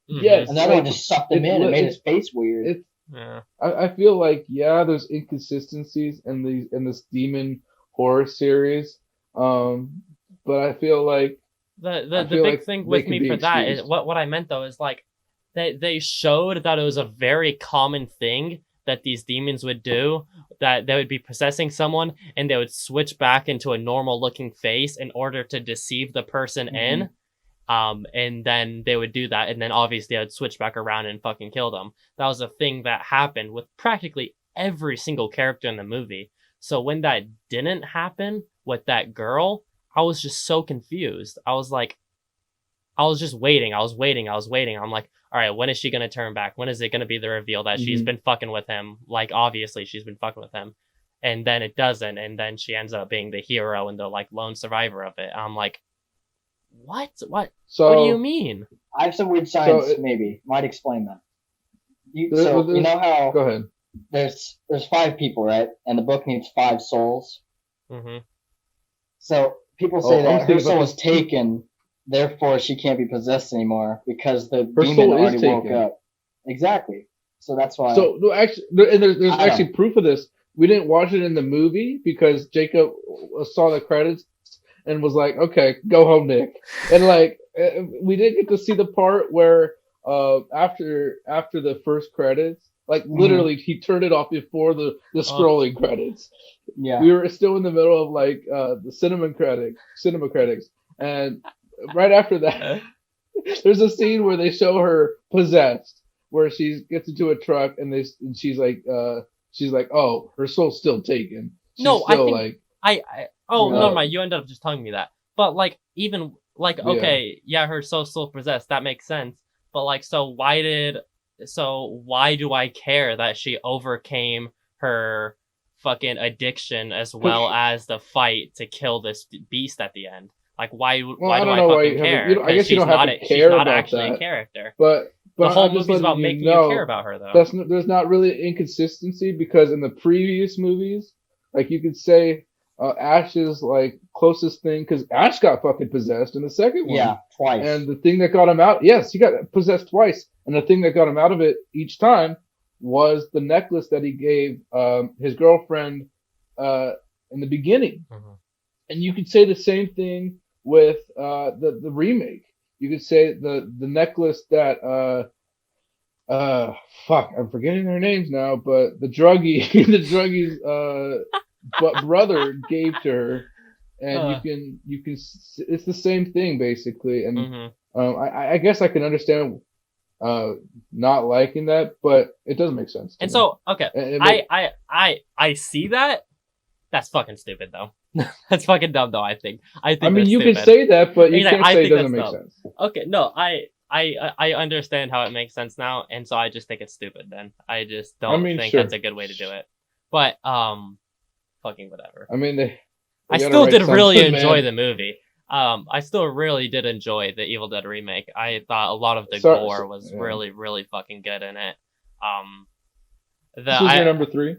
Yes. And that one just sucked him in and made his face weird. I feel like there's inconsistencies in this demon horror series, but I feel like the big thing with me for that is what I meant though is like they showed that it was a very common thing that these demons would do, that they would be possessing someone and they would switch back into a normal looking face in order to deceive the person in. And then they would do that, and then obviously I would switch back around and fucking kill them. That was a thing that happened with practically every single character in the movie. So when that didn't happen with that girl, I was just so confused. I was just waiting. I was waiting. I'm like, all right, when is she going to turn back? When is it going to be the reveal that she's been fucking with him? Like, obviously she's been fucking with him. And then it doesn't. And then she ends up being the hero and the like lone survivor of it. I'm like, what? What do you mean? I have some weird science, maybe. Might explain that. You know how... Go ahead. There's 5 people, right? And the book needs 5 souls. So people say that her soul was taken, therefore she can't be possessed anymore because the demon already woke up. Exactly. So that's why... So, no, actually, there's actually proof of this. We didn't watch it in the movie because Jacob saw the credits and was like, okay, go home, Nick. And like, we didn't get to see the part where after the first credits, like literally he turned it off before the scrolling credits. Yeah. We were still in the middle of like the cinema credits. And right after that, there's a scene where they show her possessed, where she gets into a truck and she's like, oh, her soul's still taken. She's never mind. You ended up just telling me that. But like, even like, okay, her soul's still possessed. That makes sense. But like, so why do I care that she overcame her fucking addiction as well as the fight to kill this beast at the end? Like, why do I fucking care? I guess you don't have to care about that. She's not actually a character. But the whole movie's about making you care about her, though. There's not really inconsistency because in the previous movies, like you could say, Ash's like closest thing, because Ash got fucking possessed in the second one. Yeah, twice. And the thing that got him out, yes, he got possessed twice. And the thing that got him out of it each time was the necklace that he gave his girlfriend in the beginning. And you could say the same thing with the remake. You could say the necklace that fuck, I'm forgetting their names now, but the druggie's brother gave to her, and you can it's the same thing basically. And I guess I can understand not liking that, but it doesn't make sense. And so, okay, I see that. That's fucking stupid though. That's fucking dumb though. I think. I mean, you stupid. can say that, but you can't say it doesn't make sense. Okay, no, I understand how it makes sense now, and so I just think it's stupid. Then I just don't think that's a good way to do it. But fucking whatever. I mean, I still did really enjoy the movie. I still really did enjoy the Evil Dead remake. I thought a lot of the gore was really, really fucking good in it. This was your number 3?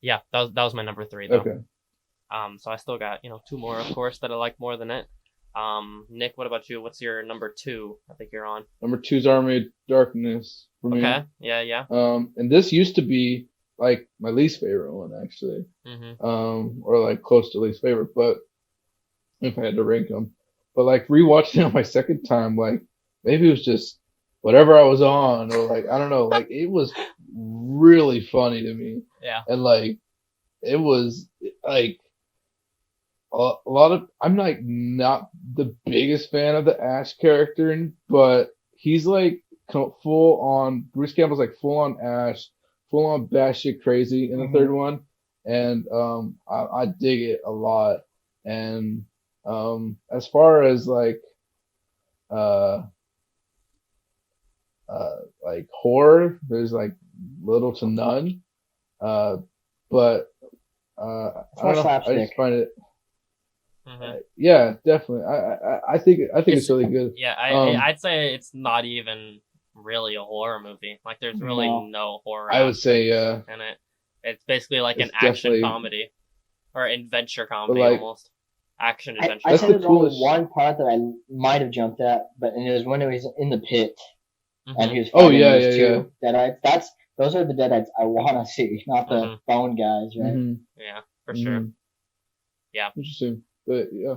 Yeah, that was my number 3 though. Okay. So I still got 2 more, of course, that I like more than it. Nick, what about you? What's your number 2? I think you're on. Number 2 is Army of Darkness for me. Okay. Yeah. And this used to be like my least favorite one, actually. Or like close to least favorite, but if I had to rank them. But like rewatching it on my second time, like maybe it was just whatever I was on, or like I don't know, like it was really funny to me. Yeah. And like it was like a lot of, I'm like not the biggest fan of the Ash character, but he's like full on, Bruce Campbell's like full on Ash, full on batshit crazy in the third one. And I dig it a lot. And as far as like horror, there's like little to none. But I don't know, I just find it. Yeah, definitely. I think it's It's really good. yeah, Um, I'd say it's not even really a horror movie. Like there's really No. no horror I would say aspects in it. It's basically like an it's action definitely, comedy or adventure but comedy like almost. Action I adventure that's said the there's comedy. only coolest. one part that I might have jumped at, but and it was when he was in the pit and Mhm. he was Oh fighting yeah, those yeah, yeah. two deadites. Those are the deadites I want to see, not the Mhm. bone guys, right? Mm-hmm. Yeah, for sure. Mm-hmm. Yeah. Interesting. But yeah,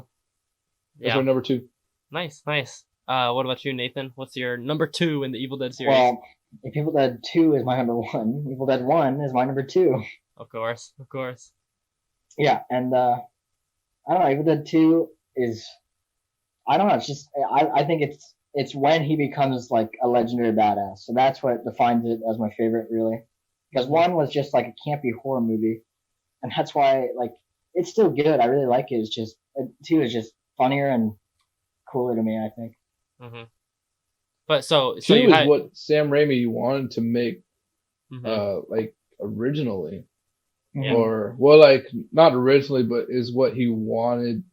that's my Yeah. number two. Nice, nice. What about you, Nathan? What's your number 2 in the Evil Dead series? Well, if Evil Dead 2 is my number one, Evil Dead 1 is my number 2. Of course, of course. Yeah, and I don't know, Evil Dead 2 is I don't know, it's just I think it's when he becomes like a legendary badass. So that's what defines it as my favorite really. Because Mhm. 1 was just like a campy horror movie, and that's why like it's still good. I really like it. It's just 2 is just funnier and cooler to me, I think. Mhm. But so Two you is had. what Sam Raimi wanted to make, Mhm. like originally, Yeah. Mm-hmm. or well, like not originally, but is what he wanted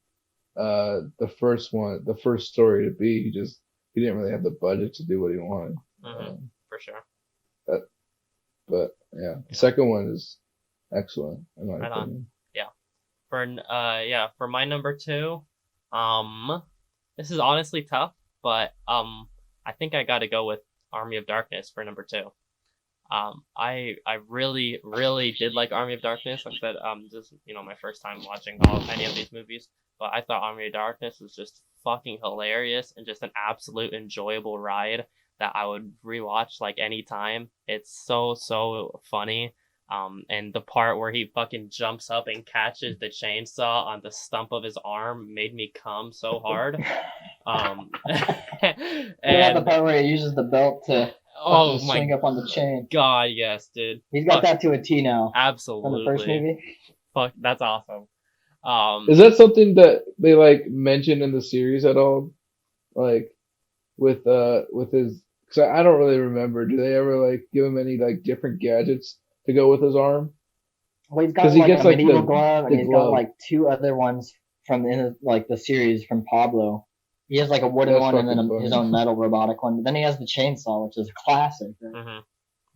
the first one, the first story to be. He didn't really have the budget to do what he wanted. Mhm. For sure. That, but yeah, the Yeah. second one is excellent in my Right on. opinion. Yeah. For my number 2, this is honestly tough, but I think I got to go with Army of Darkness for number 2. I really really did like Army of Darkness. Like I said, this is my first time watching any of these movies, but I thought Army of Darkness was just fucking hilarious and just an absolute enjoyable ride that I would rewatch like anytime. It's so funny. And the part where he fucking jumps up and catches the chainsaw on the stump of his arm made me come so hard. What about the And part where he uses the belt to fucking oh my swing up on the chain? god, yes, dude. He's got Fuck, that to a T now from the first absolutely. movie. Fuck, that's awesome. Is that something that they like mention in the series at all? Like with his, because I don't really remember. Do they ever like give him any like different gadgets to go with his arm? Well, he's Because got he like gets a like medieval glove, and the he's got glove. like 2 other ones from like the series from Pablo. He has like a wooden That's one and then fucking his funny. own metal robotic one. But then he has the chainsaw, which is a classic. Right? Of Yeah,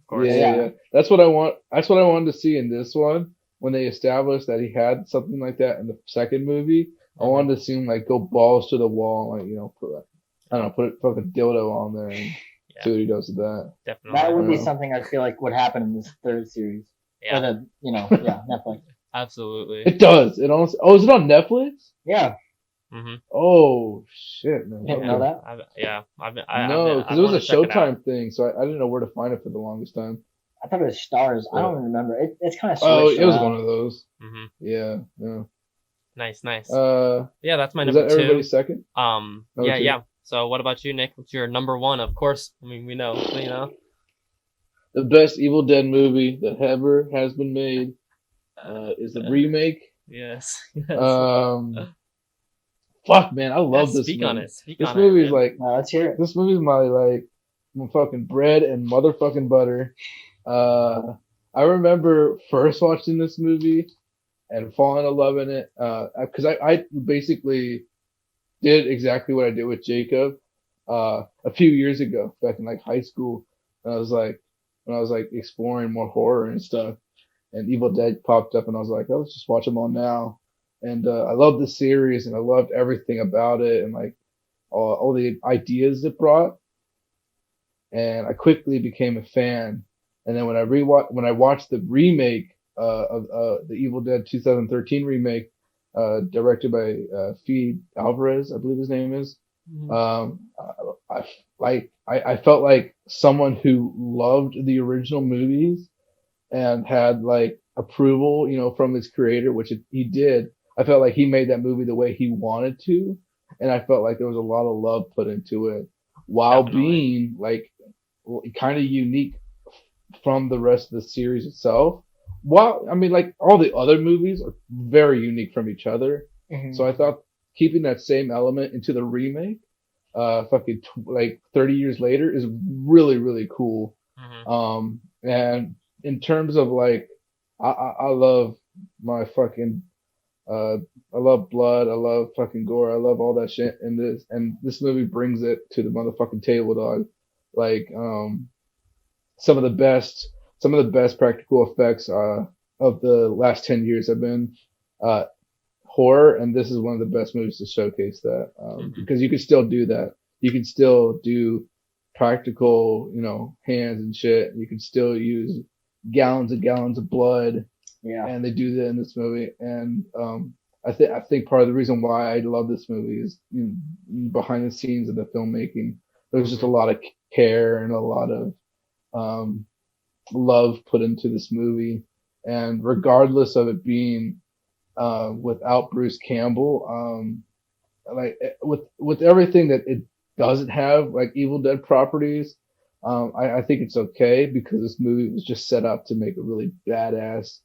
course. yeah, Yeah. yeah. That's what I want. That's what I wanted to see in this one when they established that he had something like that in the second movie. I Mhm. wanted to see him like go balls to the wall, and, like put I don't know, put a fucking dildo on there and Yeah, see what he does with that. That definitely. would be Yeah. something I feel like would happen in this third series. Or Yeah, Netflix. absolutely. It does. It almost. Oh, is it on Netflix? Yeah, Mhm. Oh shit, man. didn't Yeah, know Okay. that. No, because I it was want a to check it out. Showtime thing, so I didn't know where to find it for the longest time. I thought it was Stars. I But don't remember. It's kind of oh, switched it was one around. of those. Mhm. Yeah, yeah. Nice, nice. Uh, Yeah, that's my was number that 2. everybody's second? Number Yeah, two. yeah. So what about you, Nick? What's your number 1? Of course. I mean, we know. The best Evil Dead movie that ever has been made is the remake. Yes. Yes. Um, fuck, man, I Yeah, love this speak on movie. it. Speak This on it, movie is man. like Let's hear it. this movie is my fucking bread and motherfucking butter. I remember first watching this movie and falling in love in it. Because I basically did exactly what I did with Jacob a few years ago, back in like high school. And when I was like exploring more horror and stuff, and Evil Dead popped up, and I was like, oh, let's just watch them all now. And I loved the series, and I loved everything about it, and like all the ideas it brought. And I quickly became a fan. And then when I watched the remake of the Evil Dead 2013 remake, directed by Fede Alvarez, I believe his name is. Mhm. I felt like someone who loved the original movies and had like approval, from his creator, which he did. I felt like he made that movie the way he wanted to, and I felt like there was a lot of love put into it, while Definitely. being like kind of unique from the rest of the series itself. Well, I mean, like all the other movies are very unique from each other. Mm-hmm. So I thought keeping that same element into the remake, fucking like 30 years later, is really really cool. Mhm. And in terms of like, I love my fucking I love blood. I love fucking gore. I love all that shit. And this movie brings it to the motherfucking table, dog. Like some of the best some of the best practical effects of the last 10 years have been uh horror, and this is one of the best movies to showcase that because you can still do that. You can still do practical, hands and shit. You can still use gallons and gallons of blood, Yeah. and they do that in this movie. And I think part of the reason why I love this movie is behind the scenes of the filmmaking. There's just a lot of care and a lot of love put into this movie, and regardless of it being without Bruce Campbell, like with everything that it doesn't have, like Evil Dead properties, I think it's okay because this movie was just set up to make a really badass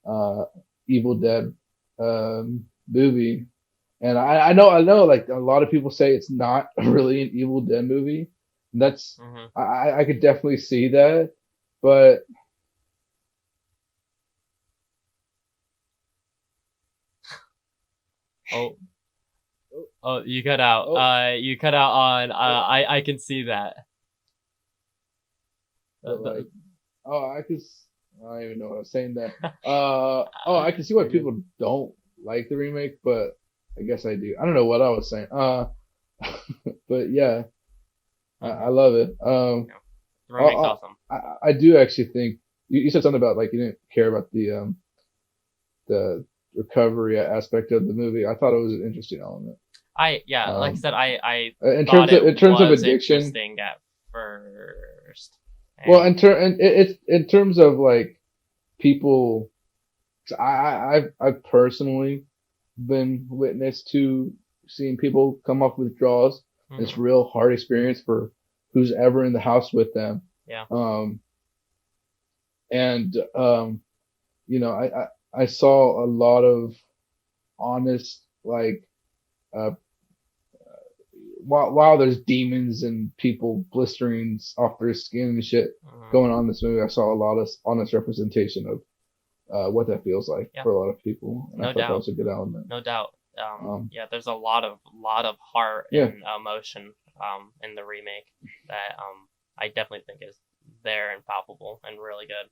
uh, Evil Dead movie. And I know, like a lot of people say it's not really an Evil Dead movie. And that's Mhm. I could definitely see that, but Oh, oh, you cut out. oh, You cut out on. oh, I can see that. but The- like, oh, I don't even know what I was saying there. Oh, I can see why You're good. people don't like the remake, but I guess I do. I don't know what I was saying. But yeah, I Mhm. love it. Yeah. The I, remake's I, awesome. I do actually think you said something about like you didn't care about the recovery aspect of the movie. I thought it was an interesting element. Yeah, like I Um, said, I in thought terms of it in terms of was addiction, interesting at first, well, and it's in terms of like people, 'cause I've personally been witness to seeing people come up with withdrawals. It's mhm, real hard experience for who's ever in the house with them. yeah, Um, and I saw a lot of honest like uh, while there's demons and people blistering off their skin and shit mhm, going on in this movie, I saw a lot of honest representation of what that feels like yeah, for a lot of people, and I no thought that doubt, was a good element. no doubt. Um, Yeah, there's a lot of heart yeah, and emotion in the remake that I definitely think is there and palpable and really good.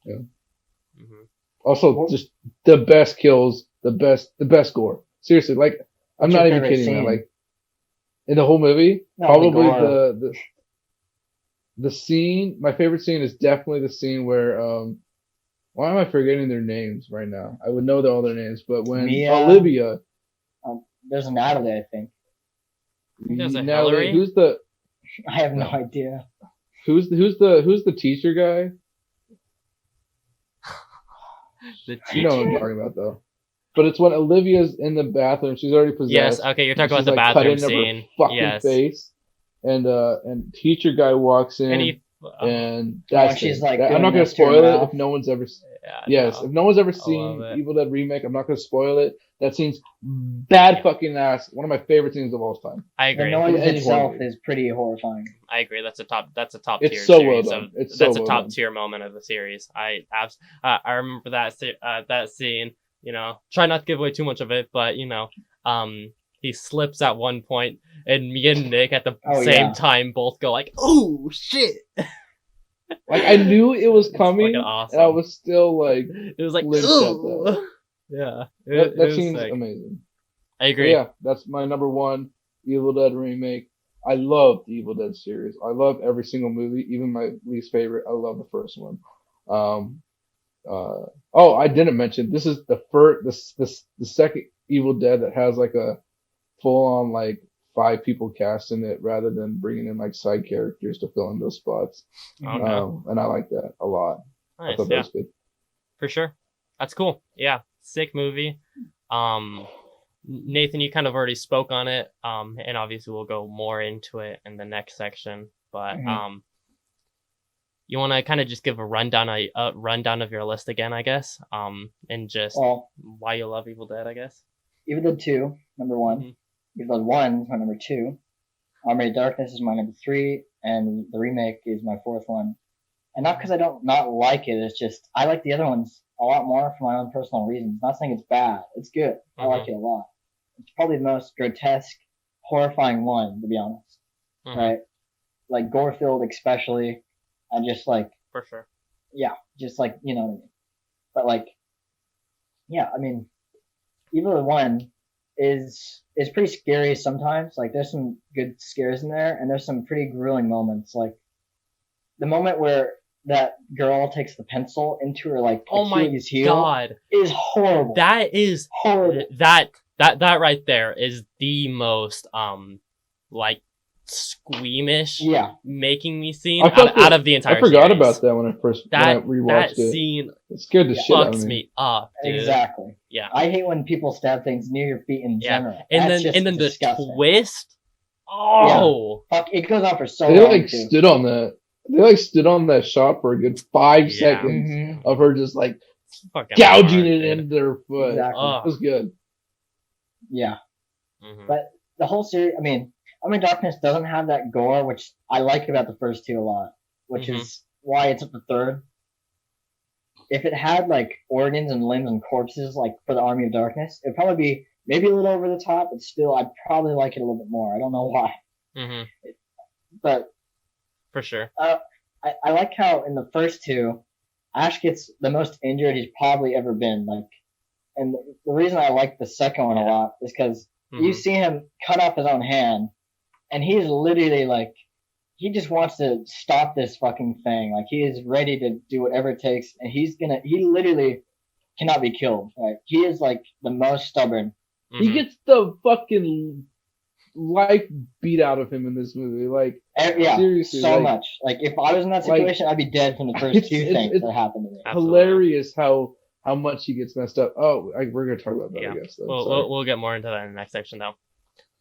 yeah. Hmm. Also, just the best kills, the best gore. Seriously, like I'm What's your not even favorite kidding, man. scene? Like in the whole movie, No, the probably gore. the scene. My favorite scene is definitely the scene where why am I forgetting their names right now? I would know all their names, but when Mia. Olivia, There's an Natalie, I think. I think there's a Natalie, Hillary, I have no no, idea. who's the teacher guy? the You know what I'm teacher. talking about though. But it's when Olivia's in the bathroom, she's already Yes, possessed, okay, you're and talking about she's the like cut bathroom into her scene. fucking Yes, face, and teacher guy walks and in, he. and Oh, and that's she's it. like I'm not doing gonna this to her spoil it if mouth. no one's ever. Yeah, Yes, no, if no one's ever I love seen it. Evil Dead remake, I'm not gonna spoil it. That scene's bad fucking ass. One of my favorite scenes of all time I The agree. in noise any horror itself movie. is pretty horrifying. I agree. That's a top It's tier so well series of done. It's so that's a well top done. tier moment of the series. I remember that scene. Try not to give away too much of it, but he slips at one point, and me and Nick at the Oh same yeah. time both go like, "Oh shit!" Like I knew it was It's fucking coming, and I awesome. was still like It was like, flinched at that. "Ooh." Yeah, That it was scene's sick. amazing. I So agree. yeah, that's my number one Evil Dead remake. I love the Evil Dead series. I love every single movie, even my least favorite. I love the first one. Um, oh, I didn't mention this is the first, the second Evil Dead that has like a full on like five people cast in it rather than bringing in like side characters to fill in those spots. Mhm. Okay, And I like that a lot. I nice. thought that Yeah, was good. for sure. That's cool. Yeah, sick movie. Um, Nathan, you kind of already spoke on it, and obviously we'll go more into it in the next section. But Mhm. you want to kind of just give a rundown of your list again, I guess, and just Well, why you love Evil Dead, I guess. Evil Dead 2, number one. Mhm. Evil Dead 1 is my number 2. Armored Darkness is my number 3, and the remake is my fourth one. And not because I don't not like it, it's just I like the other ones a lot more for my own personal reasons. Not saying it's bad. It's good. I like it a lot. It's probably the most grotesque, horrifying one, to be honest. Right? Like gore-filled especially. And just like... For sure. Yeah, just like, you know what I mean. But like... Yeah, I mean... Evil Dead 1 is pretty scary sometimes. Like, there's some good scares in there, and there's some pretty grueling moments. Like, the moment where that girl takes the pencil into her, like, Achilles heel God. is horrible. That is... horrible. That right there is the most, like, squeamish making me scene out of the entire series. I forgot about that when I rewatched it. That scene it scared the shit out of me up, dude. Exactly. Yeah. I hate when people stab things near your feet in general. And then disgusting. The twist. Oh. Yeah. Fuck, it goes on for so long. They like too. Stood on that. They like stood on that shot for a good 5 seconds of her just like gouging it into their foot. Exactly. It was good. Yeah. But the whole series, I mean, Army of Darkness doesn't have that gore, which I like about the first two a lot, which is why it's at the third. If it had, like, organs and limbs and corpses, like, for the Army of Darkness, it'd probably be maybe a little over the top, but still, I'd probably like it a little bit more. I don't know why. But... For sure. I like how in the first two, Ash gets the most injured he's probably ever been. Like, and the reason I like the second one a lot is because you see him cut off his own hand, and he's literally like, he just wants to stop this fucking thing. Like, he is ready to do whatever it takes, and he literally cannot be killed. Right? He is like the most stubborn. He gets the fucking life beat out of him in this movie. Like, seriously, so much. Like, if I was in that situation, I'd be dead from the first two things that happened to me. Hilarious how much he gets messed up. Oh, we're gonna talk about that. I guess. We'll get more into that in the next section, though.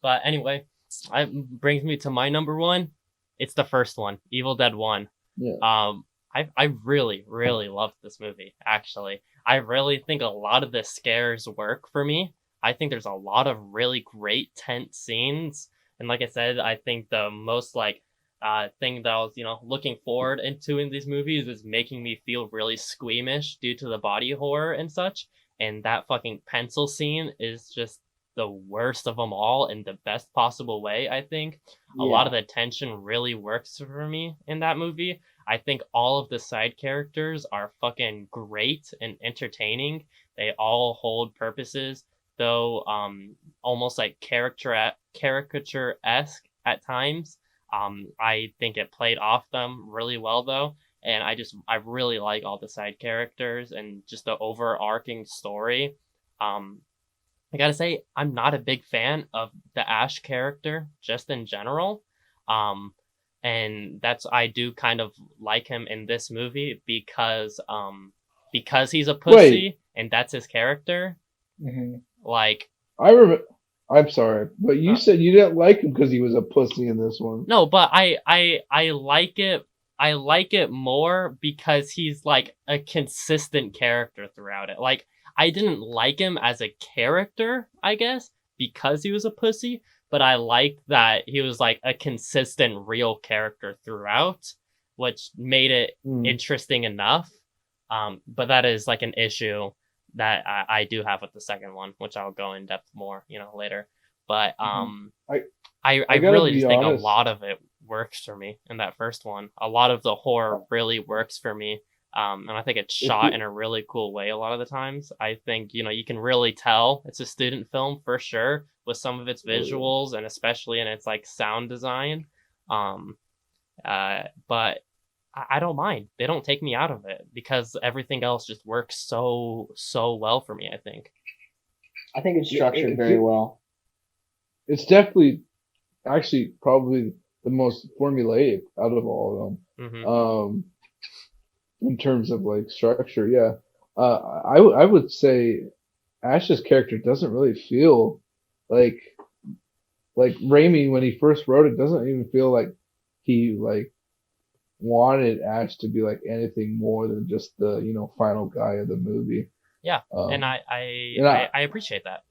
But anyway, it brings me to my number one. It's the first one, Evil Dead 1. Yeah. I really, really loved this movie. Actually, I really think a lot of the scares work for me. I think there's a lot of really great tense scenes. And like I said, I think the most thing that I was, looking forward into in these movies is making me feel really squeamish due to the body horror and such. And that fucking pencil scene is just the worst of them all in the best possible way, I think. A lot of the tension really works for me in that movie. I think all of the side characters are fucking great and entertaining. They all hold purposes, though almost like caricature-esque at times. I think it played off them really well, though. And I really like all the side characters and just the overarching story. I gotta say, I'm not a big fan of the Ash character, just in general. And I do kind of like him in this movie because he's a pussy and that's his character. Like, I'm sorry, but you said you didn't like him because he was a pussy in this one. No, but I like it. I like it more because he's like a consistent character throughout it. Like, I didn't like him as a character, I guess, because he was a pussy, but I liked that he was like a consistent real character throughout, which made it interesting enough. But that is like an issue that I do have with the second one, which I'll go in depth more, later. But I really just think a lot of it works for me in that first one. A lot of the horror really works for me. And I think it's shot in a really cool way a lot of the times. I think, you can really tell it's a student film for sure with some of its visuals and especially in its like sound design. But I don't mind. They don't take me out of it because everything else just works so well for me, I think. I think it's structured very well. It's definitely actually probably the most formulaic out of all of them. In terms of like structure, yeah. I would say Ash's character doesn't really feel like Raimi when he first wrote it doesn't even feel like he like wanted Ash to be like anything more than just the final guy of the movie. Yeah, and I appreciate that.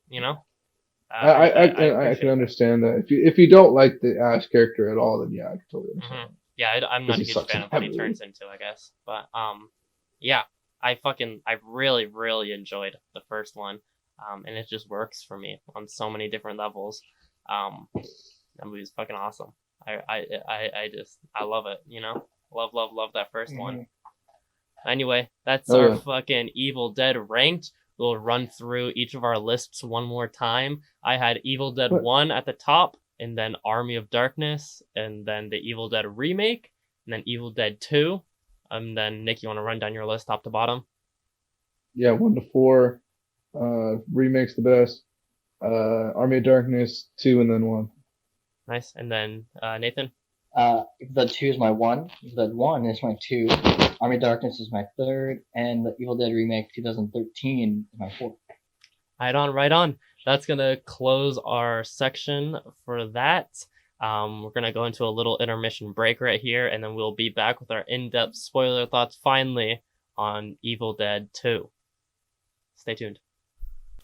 I can understand that. If you don't like the Ash character at all, then yeah, I can totally understand. Yeah, I'm not a huge fan of what he turns into, I guess. But yeah, I really, really enjoyed the first one. And it just works for me on so many different levels. That movie's fucking awesome. I love it, you know? Love, love, love that first one. Anyway, that's our fucking Evil Dead ranked. We'll run through each of our lists one more time. I had Evil Dead 1 at the top, and then Army of Darkness, and then the Evil Dead remake, and then Evil Dead 2. And then, Nick, you want to run down your list top to bottom? Yeah, 1 to 4. Remake's the best. Army of Darkness, 2, and then 1. Nice. And then, Nathan? Evil Dead 2 is my 1. Evil Dead 1 is my 2. Army of Darkness is my 3rd. And the Evil Dead remake 2013 is my 4th. Right on. That's going to close our section for that. We're going to go into a little intermission break right here, and then we'll be back with our in-depth spoiler thoughts finally on Evil Dead 2. Stay tuned.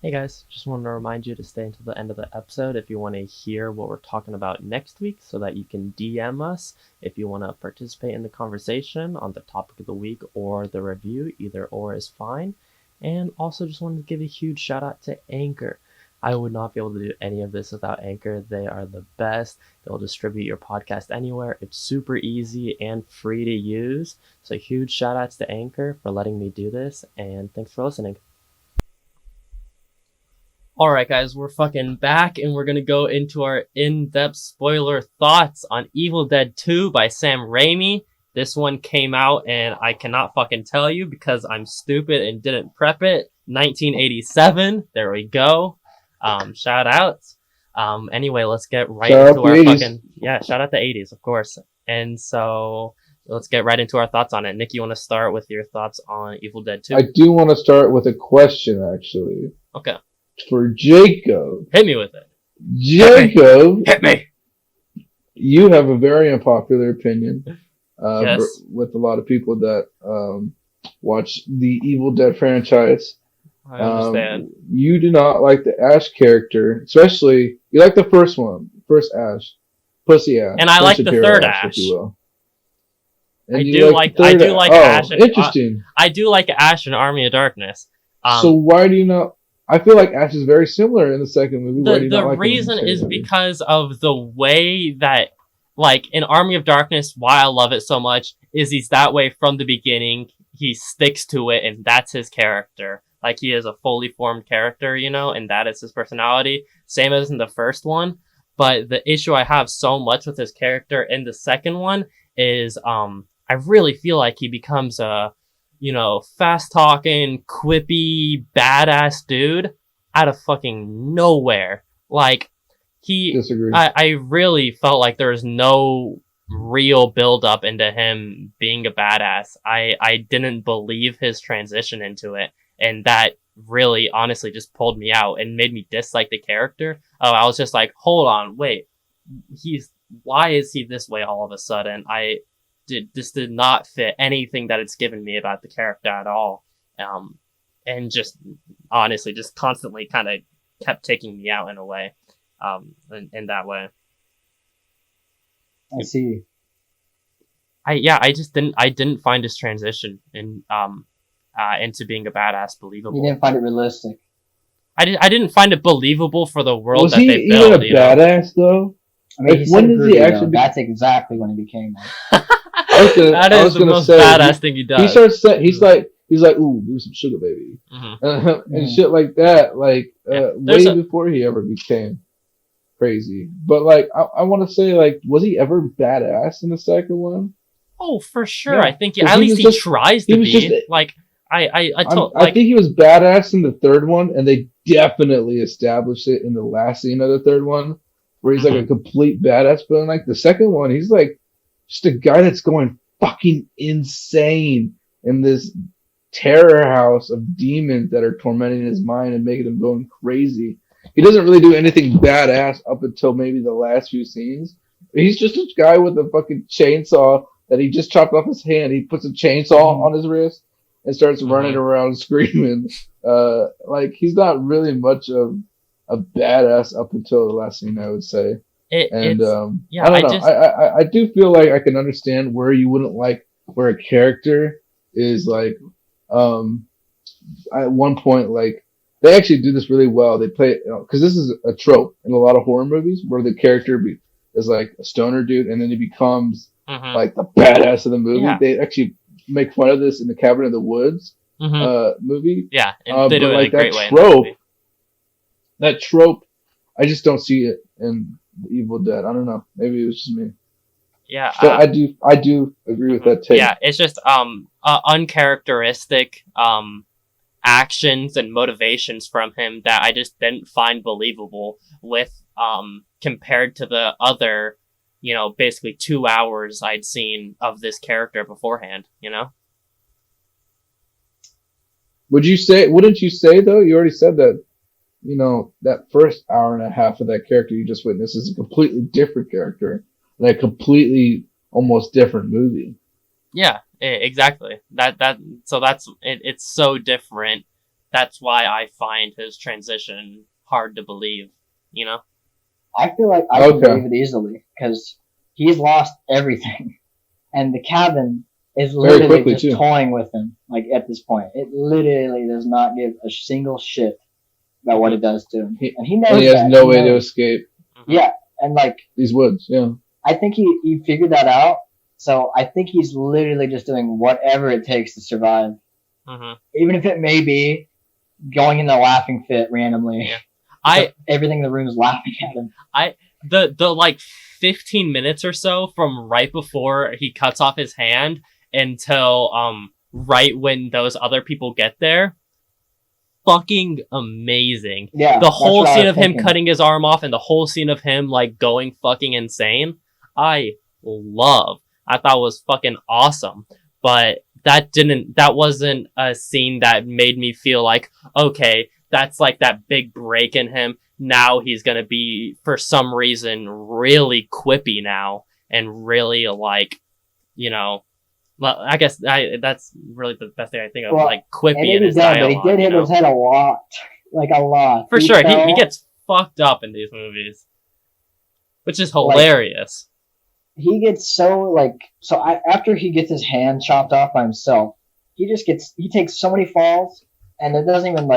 Hey guys, just wanted to remind you to stay until the end of the episode if you want to hear what we're talking about next week, so that you can DM us if you want to participate in the conversation on the topic of the week or the review. Either or is fine. And also just wanted to give a huge shout out to Anchor. I would not be able to do any of this without Anchor. They are the best. They'll distribute your podcast anywhere. It's super easy and free to use. So huge shout outs to Anchor for letting me do this, and thanks for listening. Alright guys, we're fucking back, and we're gonna go into our in-depth spoiler thoughts on Evil Dead 2 by Sam Raimi. This one came out, and I cannot fucking tell you because I'm stupid and didn't prep it. 1987, there we go. Shout outs. Anyway, let's get right into our 80s. fucking... Yeah, shout out the 80s, of course. And so, let's get right into our thoughts on it. Nick, you want to start with your thoughts on Evil Dead 2? I do want to start with a question, actually. Okay. For Jacob. Hit me with it. Jacob. Hit me! You have a very unpopular opinion Yes. with a lot of people that watch the Evil Dead franchise. I understand. You do not like the Ash character, especially you like the first one, first Ash, Pussy Ash, And I like the third Ash. if you will. And I you do like Ash. And, interesting. I do like Ash in Army of Darkness. So why do you not? I feel like Ash is very similar in the second movie. Why do you The not like reason him in the is second movie? because of the way that, like, in Army of Darkness, why I love it so much is he's that way from the beginning. He sticks to it, and that's his character. Like, he is a fully formed character, you know, and that is his personality. Same as in the first one. But the issue I have so much with his character in the second one is, I really feel like he becomes a, you know, fast-talking, quippy, badass dude out of fucking nowhere. Like, Disagree. I really felt like there was no real build-up into him being a badass. I didn't believe his transition into it, and that really, honestly, just pulled me out and made me dislike the character. I was just like, hold on, wait, why is he this way all of a sudden? This did not fit anything that it's given me about the character at all. And just, honestly, just constantly kind of kept taking me out in a way, in that way. I see. I didn't find his transition into being a badass believable. You didn't find it realistic. I didn't find it believable for the world Was that he they even built. a badass though? I mean, Like, he when said does he groovy, actually though. be- That's exactly when he became one. That I is was the gonna most say, badass thing he does. He starts saying he's like, ooh, do some sugar baby, Mhm. and shit like that. Like Yeah. way before he ever became crazy. But like, I want to say, like, was he ever badass in the second one? Oh, for sure. Yeah, I think 'cause at he least was he just- tries he to was be. just- Like, I I think he was badass in the third one, and they definitely established it in the last scene of the third one, where he's like a complete badass. But in like the second one, he's like just a guy that's going fucking insane in this terror house of demons that are tormenting his mind and making him going crazy. He doesn't really do anything badass up until maybe the last few scenes. He's just a guy with a fucking chainsaw that he just chopped off his hand. He puts a chainsaw on his wrist and starts running around screaming. Like, he's not really much of a badass up until the last scene, I would say. I don't know. I do feel like I can understand where you wouldn't like where a character is like At one point, like they actually do this really well. They play because this is a trope in a lot of horror movies where the character is like a stoner dude, and then he becomes like the badass of the movie. Yeah. They actually make fun of this in the Cabin in the Woods movie. Yeah, and they do it in a great way. That trope, I just don't see it in The Evil Dead. I don't know. Maybe it was just me. Yeah, but I do agree with that take. Yeah, it's just uncharacteristic actions and motivations from him that I just didn't find believable with compared to the other, basically 2 hours I'd seen of this character beforehand, Wouldn't you say though, you already said that, that first hour and a half of that character you just witnessed is a completely different character, like a completely almost different movie. Yeah, exactly. So that's it. It's so different. That's why I find his transition hard to believe. I feel like I can believe it easily because he's lost everything, and the cabin is literally just toying with him. Like at this point, it literally does not give a single shit about what it does to him, and he knows and he has no way to escape. Yeah, and like these woods. Yeah, I think he figured that out. So I think he's literally just doing whatever it takes to survive, even if it may be going in a laughing fit randomly. Yeah. Everything in the room is laughing at him. The like 15 minutes or so from right before he cuts off his hand until right when those other people get there, fucking amazing. Yeah, the whole scene of him cutting his arm off and the whole scene of him like going fucking insane, I thought was fucking awesome. But that wasn't a scene that made me feel like, okay, that's like that big break in him. Now he's gonna be, for some reason, really quippy now and really like, well, I guess that's really the best thing I think of, like quippy in his dialogue. But he did hit his head a lot, like a lot. For sure, he gets fucked up in these movies, which is hilarious. He gets after he gets his hand chopped off by himself, he takes so many falls, and that doesn't even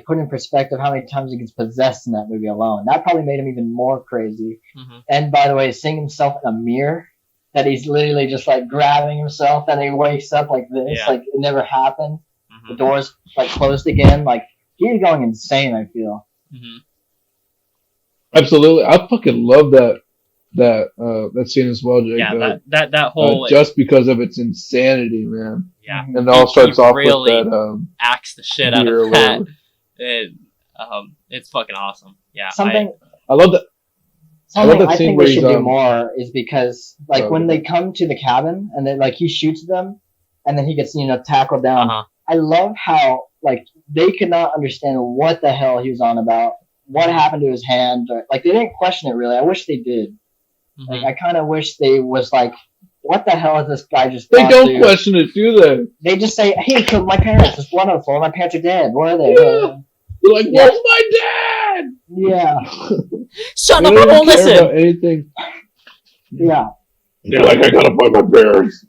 put in perspective how many times he gets possessed in that movie alone. That probably made him even more crazy. And by the way, seeing himself in a mirror, that he's literally just like grabbing himself, and he wakes up like this, like it never happened. The doors like closed again, like he's going insane. I feel. Absolutely, I fucking love that scene as well, Jake. Yeah, that whole just because of its insanity, man. Yeah, and it all starts off really with that acts the shit out of that. It's fucking awesome. Yeah, I love that. Something I think they should do more is because when they come to the cabin and then he shoots them and then he gets tackled down. I love how they could not understand what the hell he was on about, what happened to his hand, or they didn't question it really. I wish they did. I kind of wish they was what the hell is this guy just? They don't question it, do they? They just say, "Hey, he killed my parents. It's one of them. My parents are dead. Where are they?" Yeah. They're like, "Where's my dad?" Yeah. Shut up! I won't listen. Anything. Yeah. They're like, "I gotta find my parents,"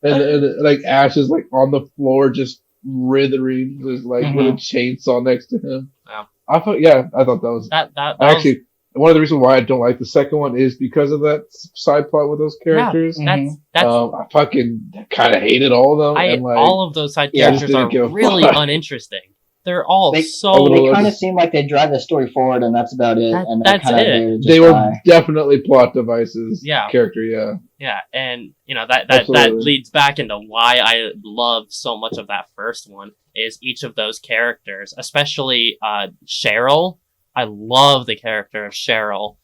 and Ash is on the floor just writhing, just with a chainsaw next to him. Wow. I thought that was that actually. One of the reasons why I don't like the second one is because of that side plot with those characters. Yeah, that's I fucking kind of hated all of them. All of those side characters are really uninteresting. They're all they kind of seem like they drive the story forward, and that's about it. That's it. They were definitely plot devices. Yeah. Character. Yeah. Yeah, and that leads back into why I love so much of that first one is each of those characters, especially Cheryl. I love the character of Cheryl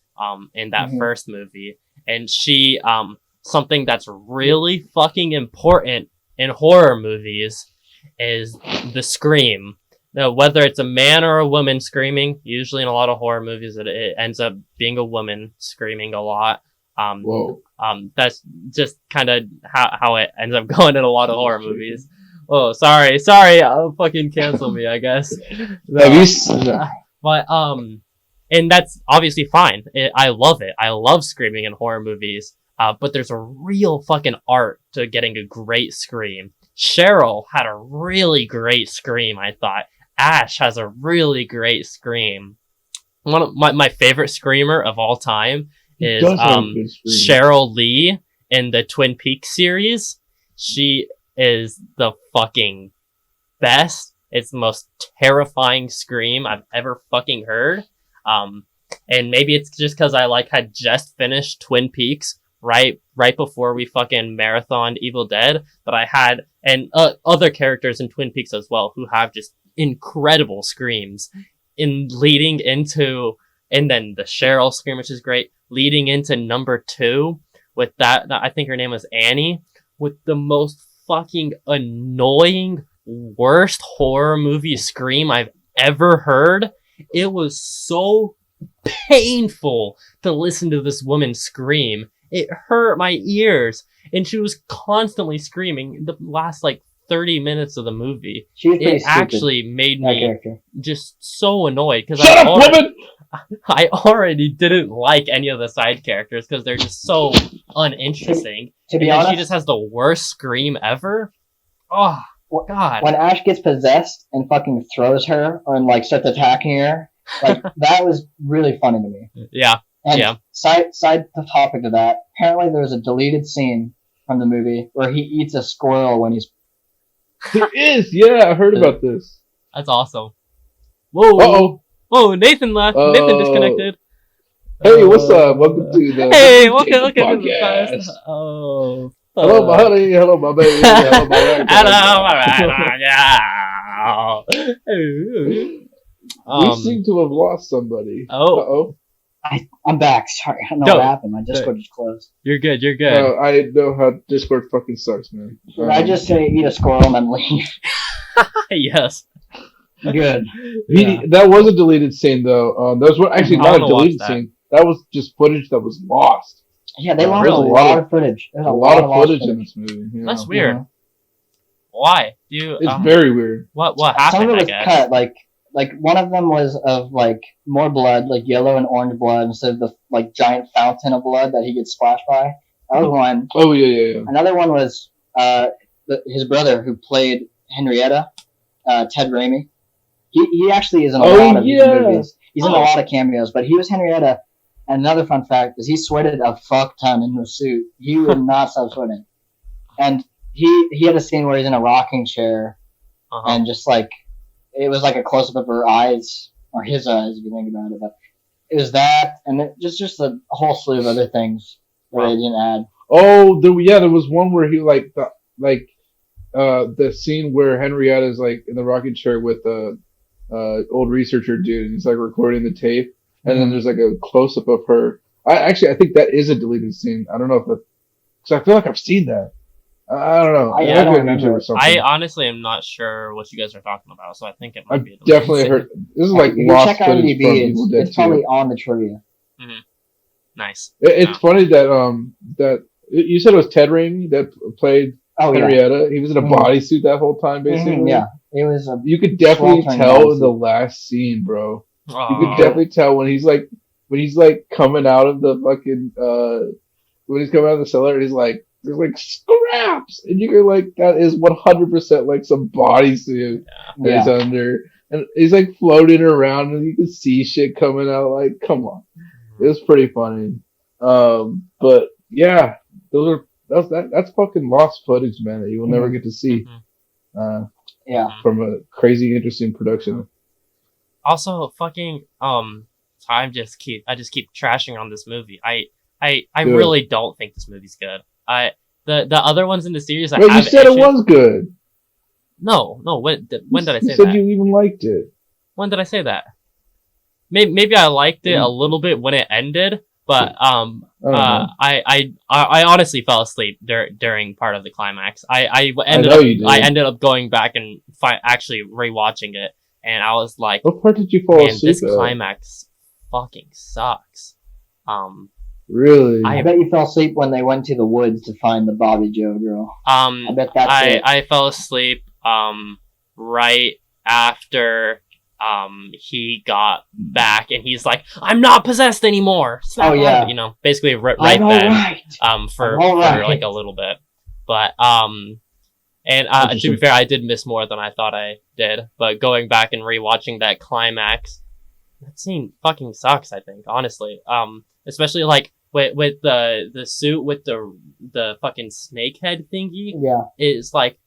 in that first movie. And she, something that's really fucking important in horror movies is the scream. Now, whether it's a man or a woman screaming, usually in a lot of horror movies it ends up being a woman screaming a lot. That's just kind of how it ends up going in a lot of horror movies. Oh, sorry, I'll fucking cancel me, I guess. But, and that's obviously fine. I love it. I love screaming in horror movies. But there's a real fucking art to getting a great scream. Cheryl had a really great scream, I thought. Ash has a really great scream. One of my favorite screamer of all time is does have a good scream. Cheryl Lee in the Twin Peaks series. She is the fucking best. It's the most terrifying scream I've ever fucking heard. And maybe it's just because I had just finished Twin Peaks right before we fucking marathoned Evil Dead, but I had other characters in Twin Peaks as well who have just incredible screams and then the Cheryl scream, which is great, leading into number 2 with that I think her name was Annie, with the most fucking annoying worst horror movie scream I've ever heard. It was so painful to listen to this woman scream. It hurt my ears, and she was constantly screaming the last 30 minutes of the movie. It actually made me just so annoyed because I already didn't like any of the side characters because they're just so uninteresting. To be honest, she just has the worst scream ever. Oh God! When Ash gets possessed and fucking throws her and starts attacking her, that was really funny to me. Yeah. And yeah. Side topic to that. Apparently, there was a deleted scene from the movie where he eats a squirrel when he's. There is, yeah, I heard about this. That's awesome. Whoa! Uh-oh. Whoa! Nathan left. Nathan disconnected. Hey, what's up? Welcome to the welcome to the podcast. Oh. Hello, my honey. Hello, my baby. Hello, my we seem to have lost somebody. Oh. I'm back. Sorry, I don't know what happened. My Discord just closed. You're good. I know how Discord fucking sucks, man. I just say eat a squirrel and then leave. Yes. Good. That was a deleted scene, though. That was actually not a deleted scene. That was just footage that was lost. Yeah, they lost a lot of footage. There's a lot of footage in this movie. Yeah. That's weird. Why? It's very weird. What happened? Some of it was cut. Like one of them was of more blood, yellow and orange blood, instead of the giant fountain of blood that he gets splashed by. That was one. Oh yeah. Another one was his brother who played Henrietta, Ted Raimi. He actually is in a lot of these movies. He's in a lot of cameos, but he was Henrietta. And another fun fact is he sweated a fuck ton in the suit. He would not stop sweating. And he had a scene where he's in a rocking chair, and just it was a close up of her eyes, or his eyes, if you think about it. But it was that, and just a whole slew of other things where they didn't add. Oh, there was one where he the scene where Henrietta's in the rocking chair with the old researcher dude, and he's recording the tape, and then there's a close up of her. I think that is a deleted scene. I don't know if because I feel like I've seen that. I don't know. I don't remember. I honestly am not sure what you guys are talking about, so I think it might be. Definitely heard. This is lost check footage IMDb, from Evil Dead it's probably on the trivia. Mm-hmm. Nice. It's funny that that you said it was Ted Raimi that played Henrietta. Yeah. He was in a bodysuit that whole time, basically. Yeah, it was. You could definitely tell in the last scene, bro. Aww. You could definitely tell when he's coming out of the fucking when he's coming out of the cellar, and he's there's scraps, and you're that is 100% some bodysuit that he's under, and he's floating around, and you can see shit coming out. Come on, it was pretty funny. But yeah, that's fucking lost footage, man, that you will never get to see. From a crazy, interesting production. Also, fucking I just keep trashing on this movie. I really don't think this movie's good. The other ones in the series, you said it was good. No. When did I say that? You said you even liked it. When did I say that? Maybe I liked it a little bit when it ended, but I honestly fell asleep during part of the climax. I ended up going back and actually rewatching it, and I was like, what part did you fall asleep this climax fucking sucks. Really? I bet you fell asleep when they went to the woods to find the Bobby Joe girl. I bet that's it. I fell asleep right after he got back, and he's like, I'm not possessed anymore. Oh yeah. Basically right then. For a little bit. But And to be fair, I did miss more than I thought I did. But going back and rewatching that climax, that scene fucking sucks, I think, honestly. Especially like with the suit with the fucking snake head thingy. Yeah. Is like,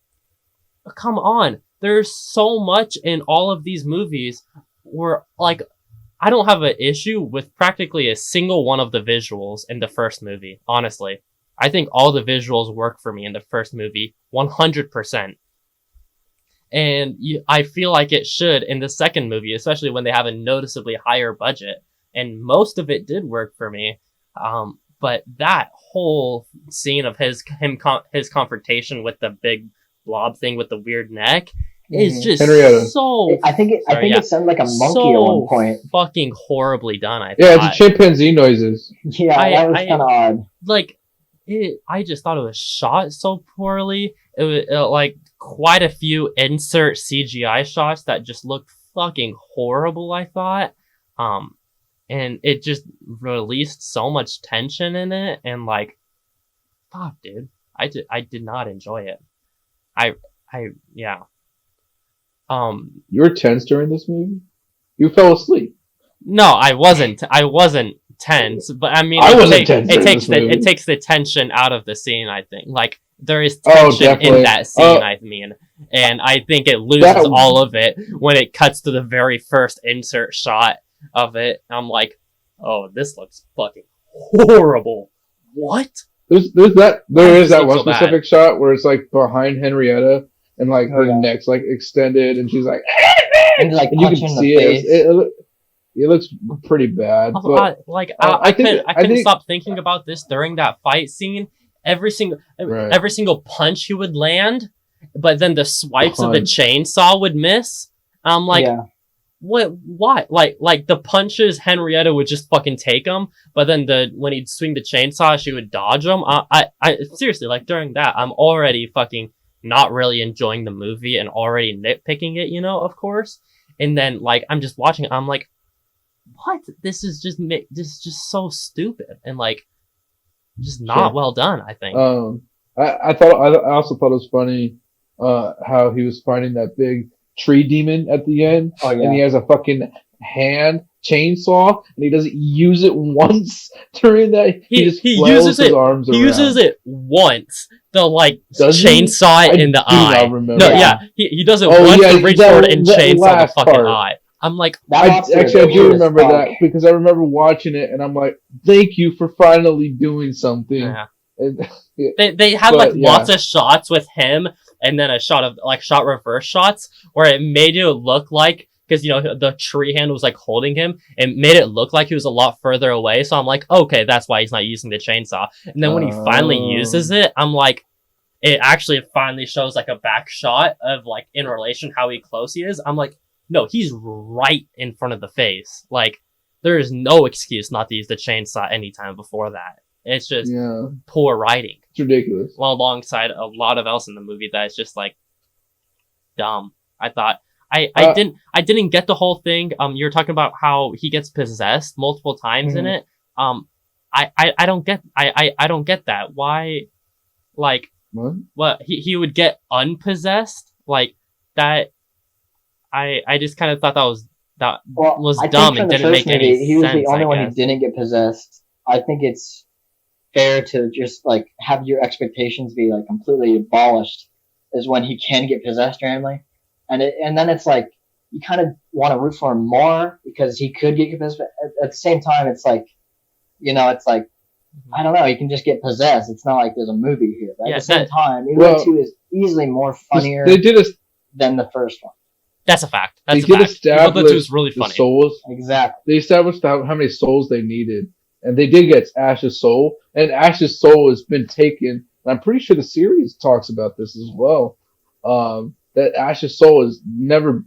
come on. There's so much in all of these movies where, like, I don't have an issue with practically a single one of the visuals in the first movie, honestly. I think all the visuals work for me in the first movie, 100%. And I feel like it should in the second movie, especially when they have a noticeably higher budget. And most of it did work for me. But that whole scene of his confrontation with the big blob thing with the weird neck is just so... I think it sounded like a monkey at one point. Fucking horribly done, I thought. Yeah, it's chimpanzee noises. Yeah, that was kind of odd. Like, I just thought it was shot so poorly. It was like quite a few insert CGI shots that just looked fucking horrible, I thought. And it just released so much tension in it, and like, fuck, dude, I did not enjoy it. Yeah. You were tense during this movie? You fell asleep. No, I wasn't tense, but I mean, it takes the tension out of the scene, I think. Like, there is tension in that scene, I mean, and I think it loses all of it when it cuts to the very first insert shot of it. I'm like, oh, this looks fucking horrible. What? There is that one specific shot where it's like behind Henrietta and like her neck's like extended and she's like, and like and you can see it looks pretty bad. But, I couldn't stop thinking about this during that fight scene. Every single punch he would land, but then the swipes of the chainsaw would miss. I'm like, what? Like the punches, Henrietta would just fucking take them, but then when he'd swing the chainsaw, she would dodge them. I seriously, like, during that, I'm already fucking not really enjoying the movie and already nitpicking it, of course. And then, like, I'm just watching it, I'm like, what? This is just so stupid and like just not well done, I think. I also thought it was funny how he was fighting that big tree demon at the end. Oh, yeah. And he has a fucking hand chainsaw and he doesn't use it once during that. He uses his arms around. He uses it once. The chainsaw in the eye. No, yeah. He does it once to reach forward and chainsaw the fucking eye. I'm like, I do remember that because I remember watching it and I'm like, thank you for finally doing something. Yeah. They had lots of shots with him and then a shot of shot reverse shots where it made it look like, because the tree hand was like holding him and made it look like he was a lot further away. So I'm like, okay, that's why he's not using the chainsaw. And then when he finally uses it, I'm like, it actually finally shows like a back shot of like in relation how close he is. I'm like, no, he's right in front of the face. Like, there is no excuse not to use the chainsaw anytime before that. It's just poor writing. It's ridiculous. Well, alongside a lot of else in the movie that is just like dumb. I thought I didn't get the whole thing. You're talking about how he gets possessed multiple times in it. I don't get that. Why? Like, what he would get unpossessed like that. I just kind of thought that was dumb and didn't make any sense. He was the only one who didn't get possessed. I think it's fair to just like have your expectations be like completely abolished is when he can get possessed randomly, and then it's like you kind of want to root for him more because he could get possessed. But at the same time, it's like it's like I don't know. He can just get possessed. It's not like there's a movie here. But at the same time, Evil 2 is easily more funnier than the first one. That's a fact. That's a fact. Evil 2 is really funny. Souls. Exactly. They established how many souls they needed. And they did get Ash's soul. And Ash's soul has been taken. And I'm pretty sure the series talks about this as well. That Ash's soul has never,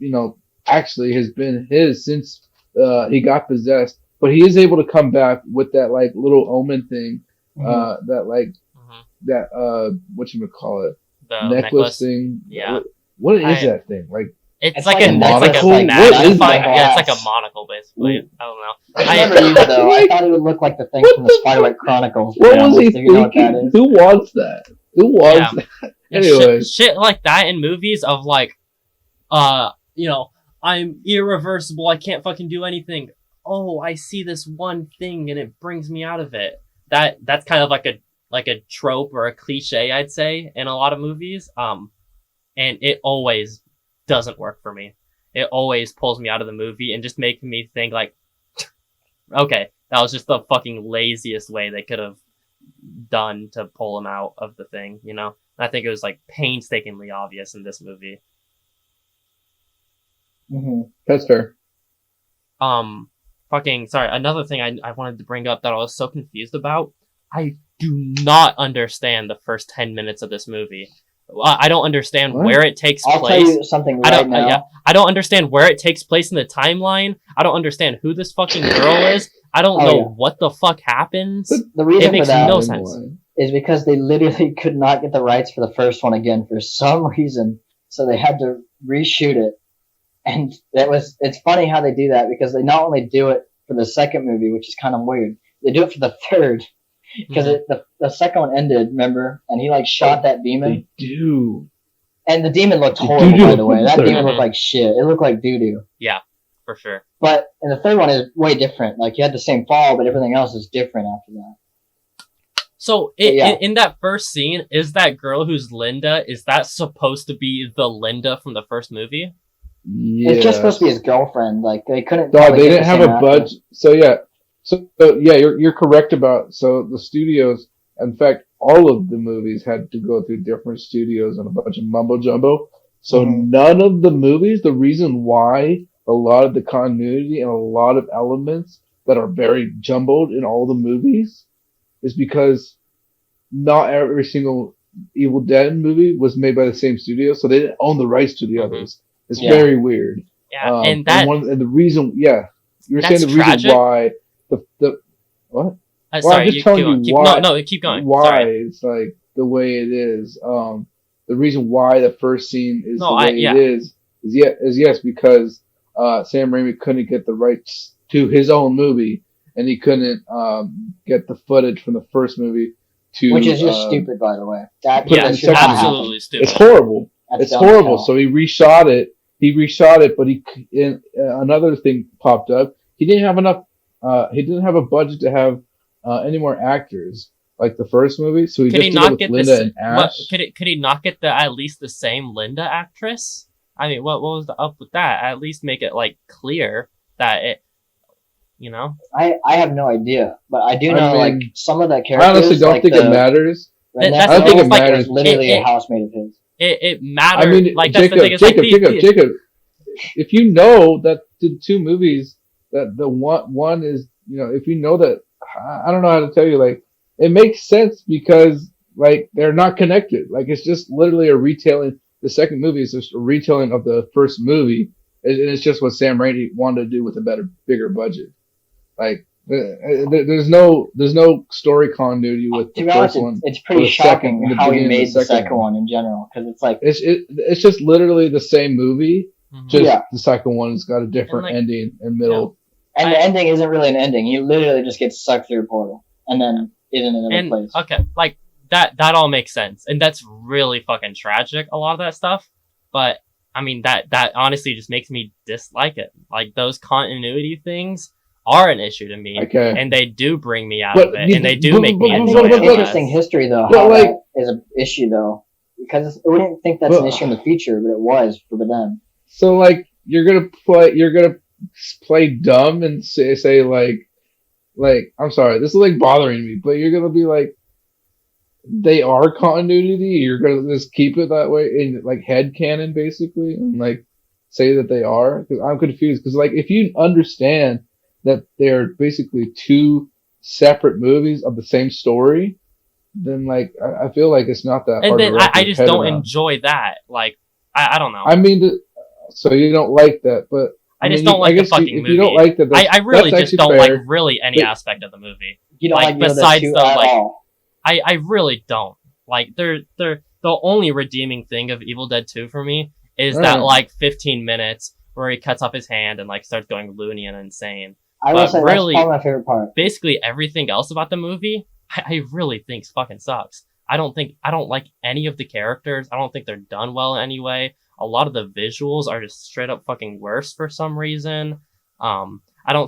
actually has been his since he got possessed. But he is able to come back with that, like, little omen thing. That whatchamacallit? The necklace thing. Yeah. What is that thing? Like, It's like a monocle. It's like a monocle, basically. I don't know. I never used it, though. I thought it would look like the thing from the Spiderweight Chronicles. What was he thinking? Who wants that? Who wants that? And Anyways. shit like that in movies of like, you know, I'm irreversible. I can't fucking do anything. Oh, I see this one thing and it brings me out of it. That's kind of like a trope or a cliche, I'd say, in a lot of movies. And it always doesn't work for me. It always pulls me out of the movie and just makes me think like, okay, that was just the fucking laziest way they could have done to pull him out of the thing, you know? And I think it was like painstakingly obvious in this movie. Mm-hmm. That's fair. Sorry, another thing I wanted to bring up that I was so confused about. I do not understand the first 10 minutes of this movie. I don't understand where it takes I'll place. tell you something right now. I don't understand where it takes place in the timeline. I don't understand who this fucking girl is. I don't know what the fuck happens. The reason it makes for that no sense. is because they literally could not get the rights for the first one again for some reason, so they had to reshoot it. And it's funny how they do that, because they not only do it for the second movie, which is kind of weird, they do it for the third. Because the second one ended, remember? And he like shot that demon. They do. And the demon looked horrible, by the way. That demon looked like shit. It looked like doo-doo. Yeah, for sure. But in the third one is way different. Like, you had the same fall, but everything else is different after that. So in that first scene, is that girl who's Linda, is that supposed to be the Linda from the first movie? Yeah. It's just supposed to be his girlfriend. Like, they couldn't. No, they didn't have a budget. So yeah, you're correct about. So the studios, in fact, all of the movies had to go through different studios and a bunch of mumbo jumbo. So none of the movies, the reason why a lot of the continuity and a lot of elements that are very jumbled in all the movies is because not every single Evil Dead movie was made by the same studio, so they didn't own the rights to the others. It's very weird. Yeah, and the reason, you were saying the tragic. reason why the what? Sorry, I'm just telling you why. No, keep going. Why Sorry. it's like the way it is. The reason why the first scene is the way it is yes, because Sam Raimi couldn't get the rights to his own movie, and he couldn't get the footage from the first movie to. Which is just stupid, by the way. Absolutely stupid. It's horrible. It's horrible. So he reshot it. But another thing popped up. He didn't have enough. He didn't have a budget to have any more actors like the first movie. So he just did it with Linda and Ash. Could he not get at least the same Linda actress? I mean, what was the up with that? At least make it like clear that it. You know. I have no idea, but I do know like some of that characters. I honestly don't think it matters. I don't think it matters. Literally a housemate of his. It matters. I mean, like, Jacob, that's the thing. Jacob. If you know that the two movies, that the one is, if you know that, I don't know how to tell you, like, it makes sense because, like, they're not connected. Like, it's just literally a retelling. The second movie is just a retelling of the first movie, and it's just what Sam Raimi wanted to do with a bigger budget. Like, there's no story continuity with the first one. It's pretty shocking how he made the second one in general, because it's like it's just literally the same movie, just the second one's got a different ending and middle. And the ending isn't really an ending. He literally just gets sucked through a portal and then is in another place. Okay, like that all makes sense, and that's really fucking tragic. A lot of that stuff, but I mean that honestly just makes me dislike it. Like, those continuity things are an issue to me, and they do bring me out of it, and they do make me enjoy it. Interesting history, though, how that is an issue, though, because we didn't think that's an issue in the future, but it was for them. So, like, you're gonna play dumb and say like, I'm sorry, this is like bothering me, but you're gonna be like, they are continuity. You're gonna just keep it that way in like headcanon, basically, and like say that they are, because I'm confused. Because like, if you understand that they're basically two separate movies of the same story, then like I feel like it's not that hard. And then I just don't enjoy that. Like, I don't know. I mean, so you don't like that, but I just don't like the fucking movie. If you don't like that, I really just don't like really any aspect of the movie. You don't like besides the at all. I really don't. Like, they're the only redeeming thing of Evil Dead 2 for me is that like 15 minutes where he cuts off his hand and like starts going loony and insane. I will say that's probably my favorite part. Basically everything else about the movie, I really think fucking sucks. I don't like any of the characters. I don't think they're done well anyway. A lot of the visuals are just straight up fucking worse for some reason. I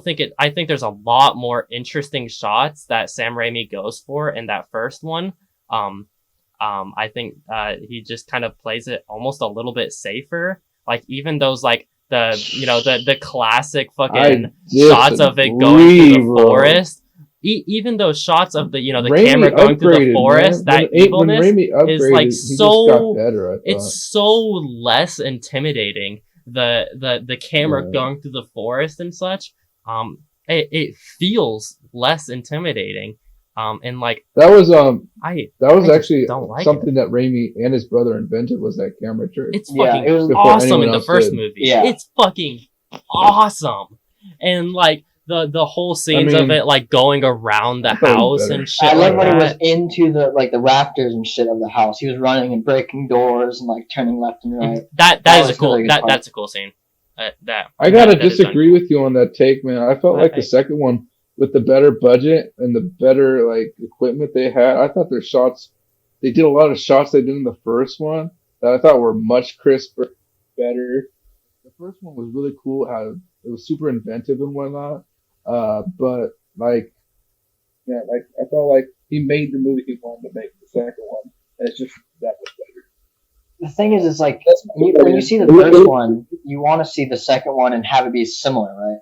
think there's a lot more interesting shots that Sam Raimi goes for in that first one. I think he just kind of plays it almost a little bit safer. Like even those like the classic fucking shots of it going through the forest. Even those shots of the Raimi camera going through the forest, man. that evilness is like he just got better, it's so less intimidating. The camera going through the forest and such, it feels less intimidating. And like that was actually something that Raimi and his brother invented, was that camera trick. It's fucking awesome in the first movie. Yeah. It's fucking awesome. And like the whole scenes of it like going around the house and shit. I love when he was that. into the rafters and shit of the house. He was running and breaking doors and like turning left and right. That is a cool that's a cool scene. I gotta disagree with you on that take, man. I felt like the second one, with the better budget and the better like equipment they had, I thought they did a lot of shots they did in the first one that I thought were much crisper, better. The first one was really cool, how it was super inventive and whatnot. But like, yeah, like I felt like he made the movie he wanted to make the second one, and it's just that much better. The thing is like when you see the first one, you want to see the second one and have it be similar, right?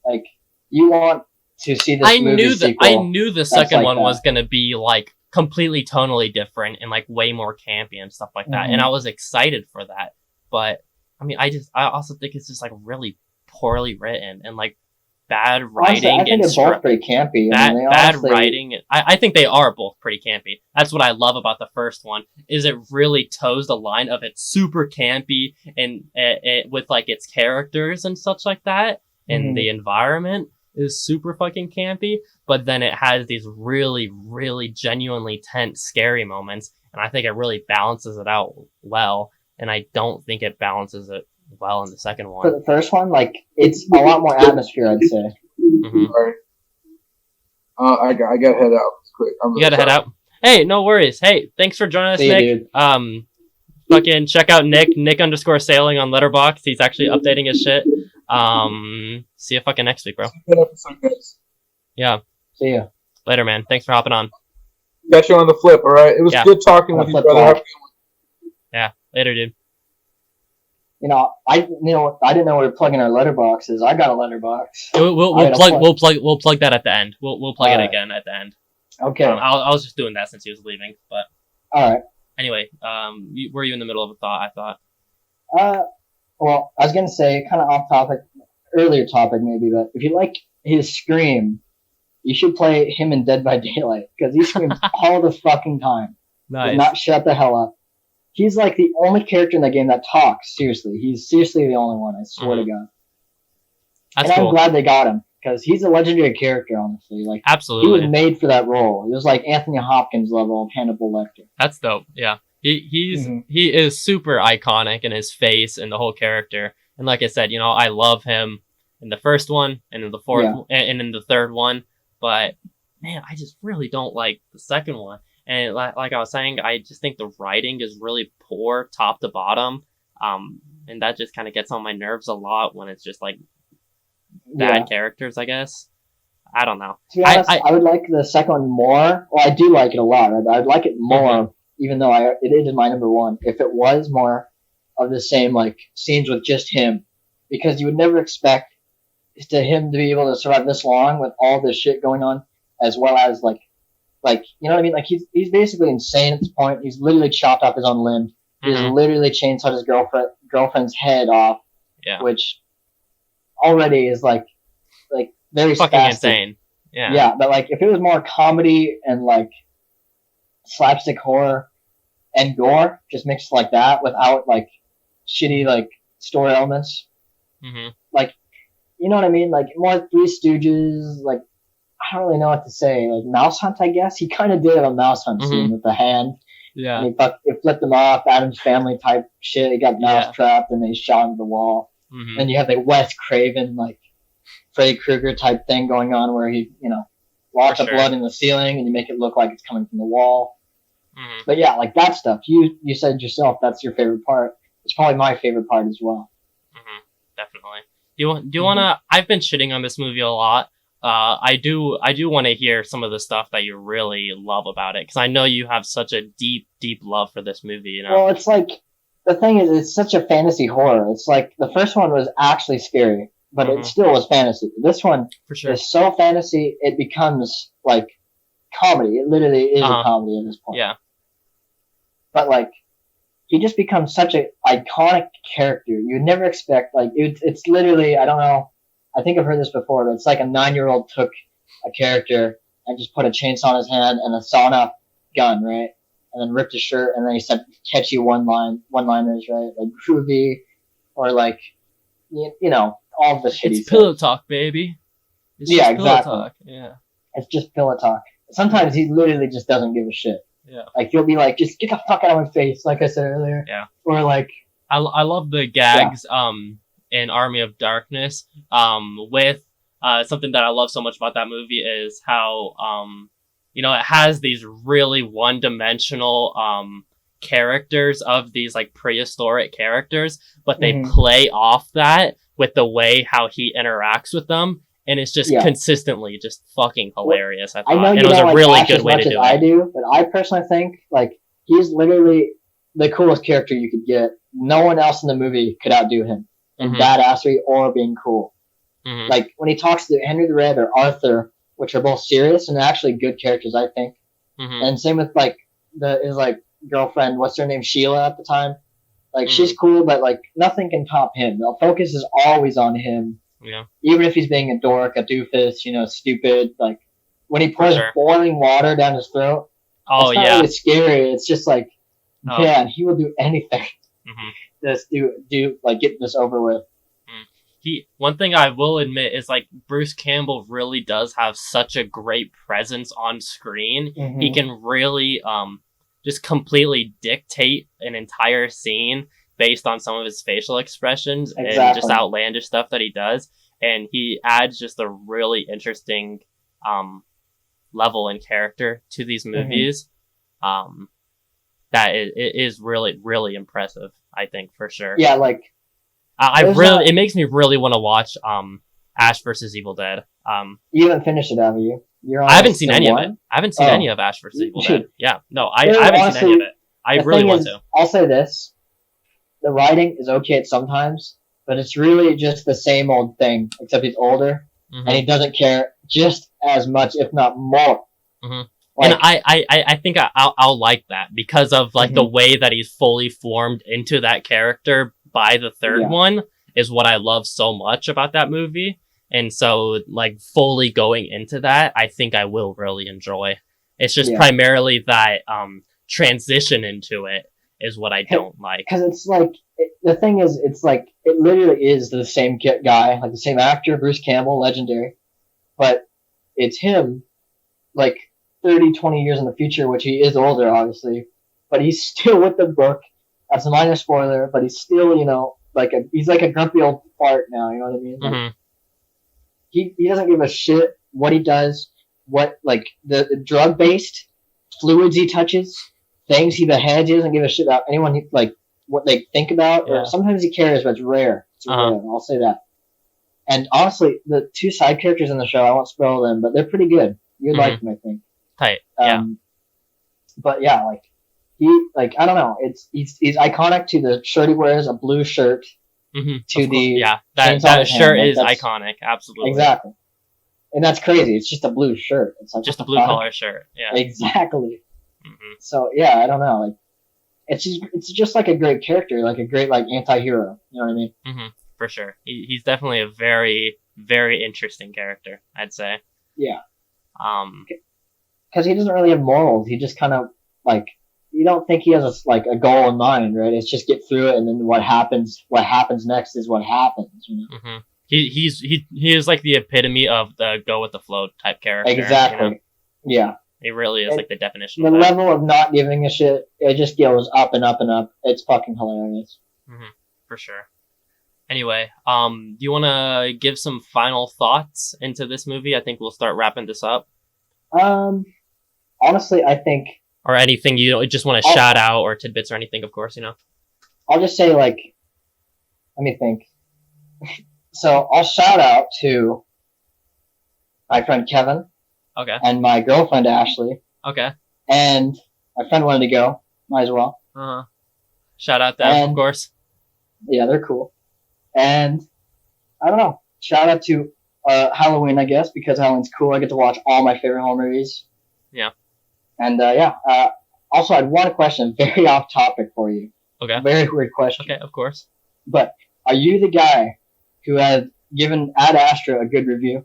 Like you want to see this movie sequel. I knew the second one was gonna be like completely tonally different and like way more campy and stuff like that, and I was excited for that. But I mean, I also think it's just like really poorly written and like bad writing. Honestly, I think they're both pretty campy. Bad writing. I think they are both pretty campy. That's what I love about the first one, is it really toes the line of it's super campy and with like its characters and such like that, and the environment is super fucking campy, but then it has these really, really genuinely tense, scary moments, and I think it really balances it out well, and I don't think it balances it well in the second one. For the first one, like, it's a lot more atmosphere, I'd say. Sorry. I got to head out quick. You gotta head out? Hey, no worries. Hey, thanks for joining us, Nick. Dude. Fucking check out Nick _sailing on Letterboxd. He's actually updating his shit. See you fucking next week, bro. Good episode, guys. Yeah. See ya. Later, man. Thanks for hopping on. Got you on the flip, all right? It was good talking with you, brother. Yeah. Later, dude. I didn't know we were plugging our letterboxes. I got a letterbox. We'll plug that at the end. We'll plug it again at the end. Okay. I was just doing that since he was leaving, but. All right. Anyway, were you in the middle of a thought? I thought. Well, I was gonna say, kind of off topic, earlier topic maybe, but if you like his scream, you should play him in Dead by Daylight, because he screams all the fucking time. Nice. Does not shut the hell up. He's like the only character in that game that talks. Seriously, he's seriously the only one. I swear to God. That's and cool. I'm glad they got him, because he's a legendary character. Honestly, like absolutely, he was made for that role. He was like Anthony Hopkins level of Hannibal Lecter. That's dope. Yeah, he is super iconic in his face and the whole character. And like I said, I love him in the first one and in the fourth and in the third one. But man, I just really don't like the second one. And like I was saying, I just think the writing is really poor, top to bottom. And that just kind of gets on my nerves a lot when it's just like bad characters, I guess. I don't know. To be honest, I would like the second one more. Well, I do like it a lot. Right? I'd like it more, even though it is my number one, if it was more of the same, like, scenes with just him. Because you would never expect him to be able to survive this long with all this shit going on, as well as, like, you know what I mean? Like, he's basically insane at this point. He's literally chopped off his own limb. He's literally chainsawed his girlfriend's head off, which already is, like very fucking spastic. Insane. Yeah. Yeah, but, like, if it was more comedy and, like, slapstick horror and gore, just mixed like that without, like, shitty, like, story elements. Like, you know what I mean? Like, more Three Stooges, like, I don't really know what to say. Like, Mouse Hunt, I guess? He kind of did a Mouse Hunt scene with the hand. Yeah. And he flipped him off, Adam's Family type shit. He got mouse trapped and they shot into the wall. And you have the Wes Craven, like, Freddy Krueger type thing going on where he, locks up blood in the ceiling and you make it look like it's coming from the wall. Hmm. But yeah, like that stuff. You said yourself that's your favorite part. It's probably my favorite part as well. Hmm. Definitely. Do you wanna? I've been shitting on this movie a lot. I do want to hear some of the stuff that you really love about it, because I know you have such a deep love for this movie. You know. Well, it's like the thing is, it's such a fantasy horror. It's like the first one was actually scary, but it still was fantasy. This one For sure. is so fantasy, it becomes like comedy. It literally is a comedy at this point. Yeah. But like, he just becomes such an iconic character. You'd never expect, like, it's literally, I don't know, I think I've heard this before, but it's like a 9-year-old took a character and just put a chainsaw in his hand and a sawn-off gun, right? And then ripped his shirt, and then he said catchy one-liners, right? Like groovy, or like, you know, all the shit he It's said. pillow talk, baby. It's Yeah, just pillow exactly. talk. Yeah. It's just pillow talk. Sometimes he literally just doesn't give a shit. Yeah. Like, he'll be like, just get the fuck out of my face, like I said earlier. Yeah. Or like, I love the gags in Army of Darkness. With something that I love so much about that movie is how you know, it has these really one-dimensional characters of these like prehistoric characters, but they play off that with the way how he interacts with them, and it's just consistently just fucking hilarious. I thought, I know and you it was don't a like really Ash good as way much to as do I it. do, but I personally think like he's literally the coolest character you could get. No one else in the movie could outdo him in badassery or being cool. Mhm. Like when he talks to Henry the Red or Arthur, which are both serious and actually good characters, I think. Mhm. And same with like his like girlfriend, what's her name, Sheila at the time. Like she's cool, but like nothing can top him. The focus is always on him. Yeah. Even if he's being a dork, a doofus, you know, stupid. Like when he pours sure. boiling water down his throat, Oh it's not yeah. really scary. It's just like, Oh. man, he will do anything. Mhm. Just do like get this over with. One thing I will admit is like Bruce Campbell really does have such a great presence on screen. He can really just completely dictate an entire scene based on some of his facial expressions and just outlandish stuff that he does, and he adds just a really interesting level and character to these movies that it is really impressive, I think, for sure. Yeah, like it makes me really want to watch Ash versus Evil Dead. you haven't finished it, have you? I haven't seen any of it. I haven't seen any of Ash versus Evil Dead. Yeah, no, I haven't seen any of it. I really want to. I'll say this: the writing is okay at sometimes, but it's really just the same old thing, except he's older and he doesn't care just as much, if not more. Like, and I think I'll like that because of like the way that he's fully formed into that character by the third one is what I love so much about that movie. And so like fully going into that, I think I will really enjoy. It's just primarily that transition into it is what I don't like. Because it's like, the thing is, it's like, it literally is the same guy, like the same actor, Bruce Campbell, legendary, but it's him like 30, 20 years in the future, which he is older, obviously, but he's still with the book. That's a minor spoiler, but he's still, you know, he's like a grumpy old fart now, you know what I mean? Like, he doesn't give a shit what he does, what, like, the drug-based fluids he touches, things he beheads. He doesn't give a shit about anyone, like, what they think about, or sometimes he cares, but it's rare. It's rare, I'll say that. And honestly, the two side characters in the show, I won't spoil them, but they're pretty good. You'd like them, I think. Tight. But yeah, like, I don't know, he's iconic to the shirt he wears, a blue shirt, to the that shirt is iconic, absolutely. Exactly. And that's crazy. It's just a blue shirt. It's like just a blue collar shirt. Yeah. Exactly. So yeah, I don't know. Like, it's just like a great character, like a great like anti-hero. You know what I mean? For sure. He's definitely a very very interesting character, I'd say. Yeah. Because he doesn't really have morals. He just kind of like, you don't think he has a goal in mind, right? It's just get through it, and then what happens next is what happens. You know? He is like the epitome of the go with the flow type character. Exactly. You know? Yeah. It really is like the definition the of that. level of not giving a shit, it just goes up and up and up. It's fucking hilarious. For sure. Anyway, do you want to give some final thoughts into this movie? I think we'll start wrapping this up. Honestly, I think or anything you just want to shout out, or tidbits or anything, of course, I'll just say, like, let me think. So I'll shout out to my friend Kevin. Okay. And my girlfriend Ashley. Okay. And my friend wanted to go. Might as well. Uh-huh. Shout out them, of course. Yeah, they're cool. And I don't know. Shout out to Halloween, I guess, because Halloween's cool. I get to watch all my favorite horror movies. Yeah. And also, I had one question, very off topic for you. Okay. Very weird question. Okay, of course. But are you the guy who had given Ad Astra a good review?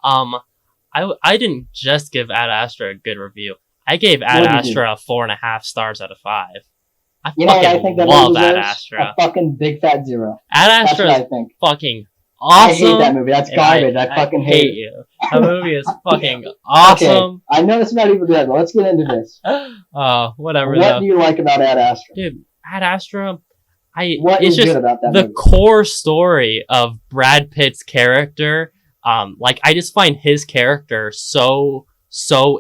I didn't just give Ad Astra a good review. I gave Ad Astra 4.5 stars out of 5. I fucking love Ad Astra. A fucking big fat 0. Ad Astra is fucking awesome. I hate that movie. That's garbage. I fucking hate you. That movie is fucking awesome. Okay. I know it's not even good, but let's get into this. Whatever. What do you like about Ad Astra? Dude, Ad Astra, what is good about that movie? The core story of Brad Pitt's character. I just find his character so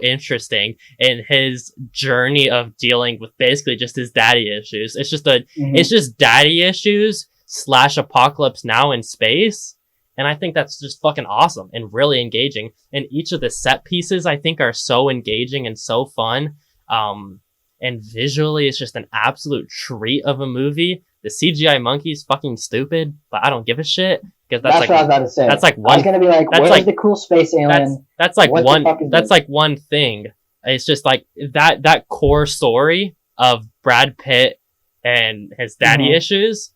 interesting in his journey of dealing with basically just his daddy issues. It's just it's just daddy issues / Apocalypse Now in space. And I think that's just fucking awesome and really engaging. And each of the set pieces I think are so engaging and so fun. And visually it's just an absolute treat of a movie. The CGI monkey's fucking stupid, but I don't give a shit. Because that's what I was about to say. That's like one. I was gonna be like, where's the cool space alien? That's like one. That's like one thing. It's just like that core story of Brad Pitt and his daddy issues.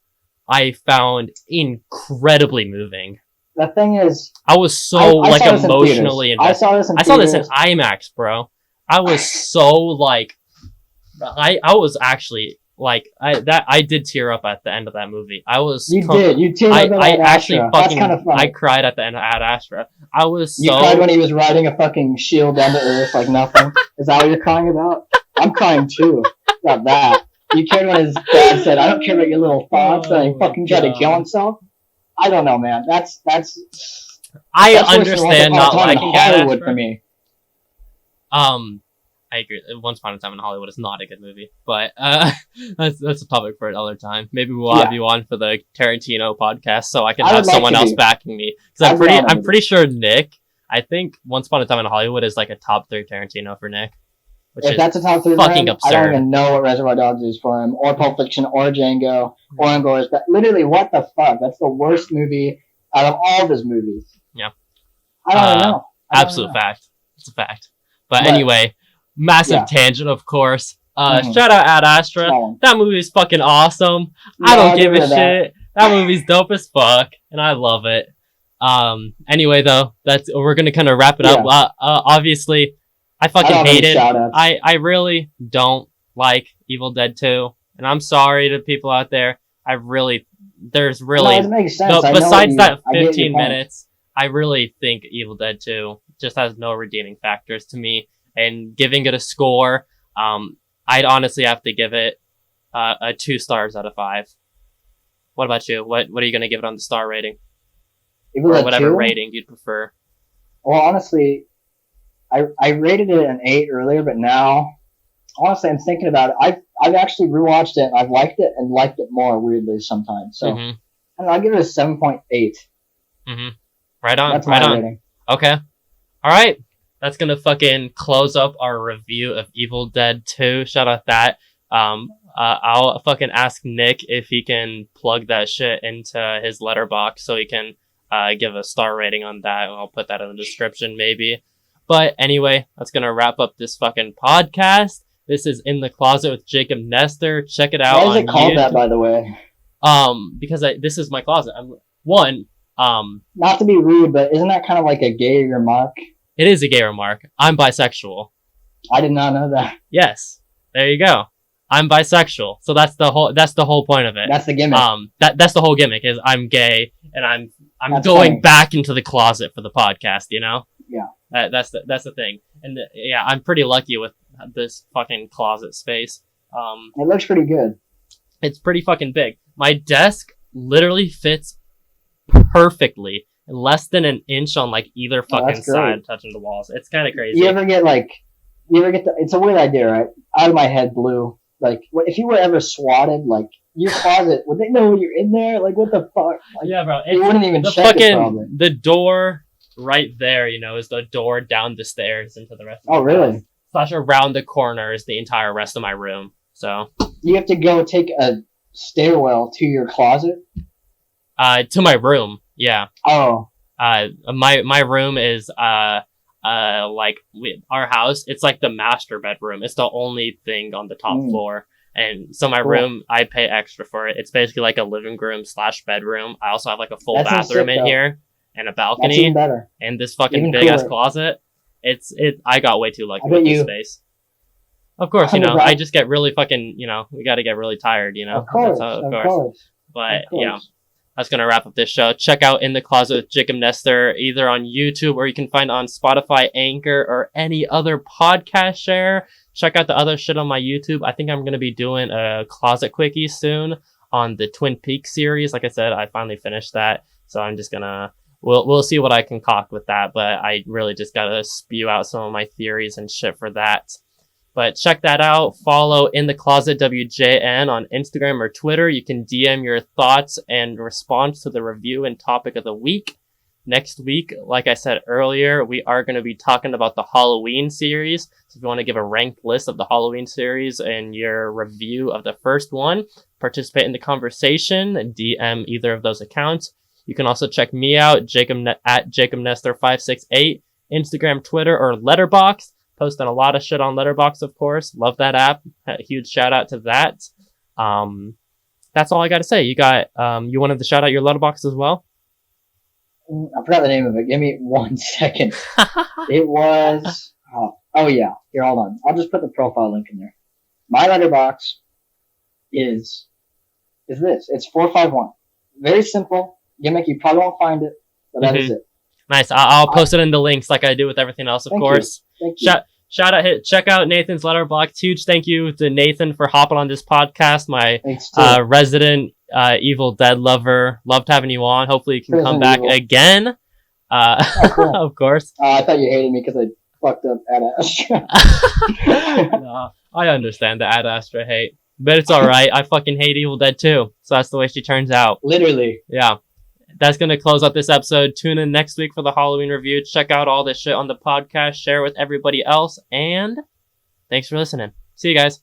I found incredibly moving. The thing is, I was so emotionally invested. I saw this in IMAX, bro. I was so like, I was actually. I did tear up at the end of that movie. You teared up at Ad Astra. That's kind of fun. I cried at the end of Ad Astra. You cried when he was riding a fucking shield down to Earth like nothing. Is that what you're crying about? I'm crying too about that. You cared when his dad said, "I don't care about your little thoughts," and he fucking tried to kill himself. I don't know, man. That's I understand not liking Hollywood for me. I agree. Once Upon a Time in Hollywood is not a good movie, but that's a topic for another time. Maybe we'll have you on for the Tarantino podcast, so I can have someone else backing me. Because I'm pretty sure Nick. I think Once Upon a Time in Hollywood is like a top 3 Tarantino for Nick. If that's a top 3, fucking absurd. I don't even know what Reservoir Dogs is for him, or Pulp Fiction, or Django, or Inglourious. Literally, what the fuck? That's the worst movie out of all of his movies. Yeah. I don't know. Absolute fact. It's a fact. But anyway. Massive tangent, of course. Shout out Ad Astra. That movie's fucking awesome. I don't give a shit. That movie's dope as fuck, and I love it. Anyway, though, we're gonna kind of wrap it up. Obviously, I fucking hate it. I really don't like Evil Dead 2, and I'm sorry to people out there. There's really it makes sense. Besides that 15 minutes, I really think Evil Dead 2 just has no redeeming factors to me. And giving it a score, I'd honestly have to give it a 2 stars out of 5. What about you? What are you gonna give it on the star rating? Or whatever 2? Rating you'd prefer. Well, honestly, I rated it an 8 earlier, but now, honestly, I'm thinking about it. I've actually rewatched it. And I've liked it and liked it more weirdly sometimes. So I don't know, I'll give it a 7.8. Right on. That's my rating. Okay. All right. That's gonna fucking close up our review of Evil Dead 2. Shout out that. I'll fucking ask Nick if he can plug that shit into his letterbox so he can give a star rating on that. I'll put that in the description maybe. But anyway, that's gonna wrap up this fucking podcast. This is In the Closet with Jacob Nestor. Check it out. Why is it called that, by the way? Because this is my closet. Not to be rude, but isn't that kind of like a gay remark? It is a gay remark. I'm bisexual. I did not know that. Yes. There you go. I'm bisexual. So that's the whole point of it. That's the gimmick. That's the whole gimmick is I'm gay and I'm going back into the closet for the podcast, you know? Yeah. That's the thing. And I'm pretty lucky with this fucking closet space. It looks pretty good. It's pretty fucking big. My desk literally fits perfectly. Less than an inch on like either fucking side touching the walls. It's kind of crazy. You ever get like You ever get it's a weird idea, right? Out of my head, Blue. Like, if you were ever swatted, like, your closet, would they know you're in there? Like, what the fuck? Like, Yeah, bro. they wouldn't even the check it, probably. the door right there, is the door down the stairs into the rest of Oh, the house. really? Slash around the corner is the entire rest of my room. So You have to go take a stairwell to your closet? to my room, yeah. Oh. My room is our house. It's like the master bedroom. It's the only thing on the top floor. And so my room, I pay extra for it. It's basically like a living room / bedroom. I also have like a full bathroom in here and a balcony. That's even better. And this fucking Even big ass cooler. closet. I got way too lucky I bet with this you- space. Of course, I just get really fucking, we gotta get really tired, Of course, That's how, of course. But Of course. yeah, that's gonna wrap up this show. Check out In the Closet with Jacob Nestor either on YouTube or you can find on Spotify, Anchor, or any other podcast share. Check out the other shit on my YouTube. I think I'm gonna be doing a closet quickie soon on the Twin Peaks series. Like I said, I finally finished that, so I'm just gonna we'll see what I concoct with that. But I really just gotta spew out some of my theories and shit for that. But check that out. Follow In the Closet WJN on Instagram or Twitter. You can DM your thoughts and response to the review and topic of the week. Next week, like I said earlier, we are going to be talking about the Halloween series. So if you want to give a ranked list of the Halloween series and your review of the first one, participate in the conversation and DM either of those accounts. You can also check me out, at Jacob Nestor 568, Instagram, Twitter, or Letterboxd. Posting a lot of shit on Letterboxd, of course. Love that app. A huge shout out to that. That's all I got to say. You got you wanted to shout out your Letterboxd as well? I forgot the name of it. Give me 1 second. It was... Oh, yeah. Here, hold on. I'll just put the profile link in there. My letterbox is this. It's 451. Very simple gimmick. You probably won't find it, but that is it. Nice. I'll post it in the links like I do with everything else, of Thank course. Thank you. Shout out, check out Nathan's Letterboxd. Huge thank you to Nathan for hopping on this podcast. My resident Evil Dead lover. Loved having you on. Hopefully you can come back again. Cool. Of course. I thought you hated me because I fucked up Ad Astra. No, I understand the Ad Astra hate. But it's alright. I fucking hate Evil Dead too. So that's the way she turns out. Literally. Yeah. That's going to close out this episode. Tune in next week for the Halloween review. Check out all this shit on the podcast. Share with everybody else. And thanks for listening. See you guys.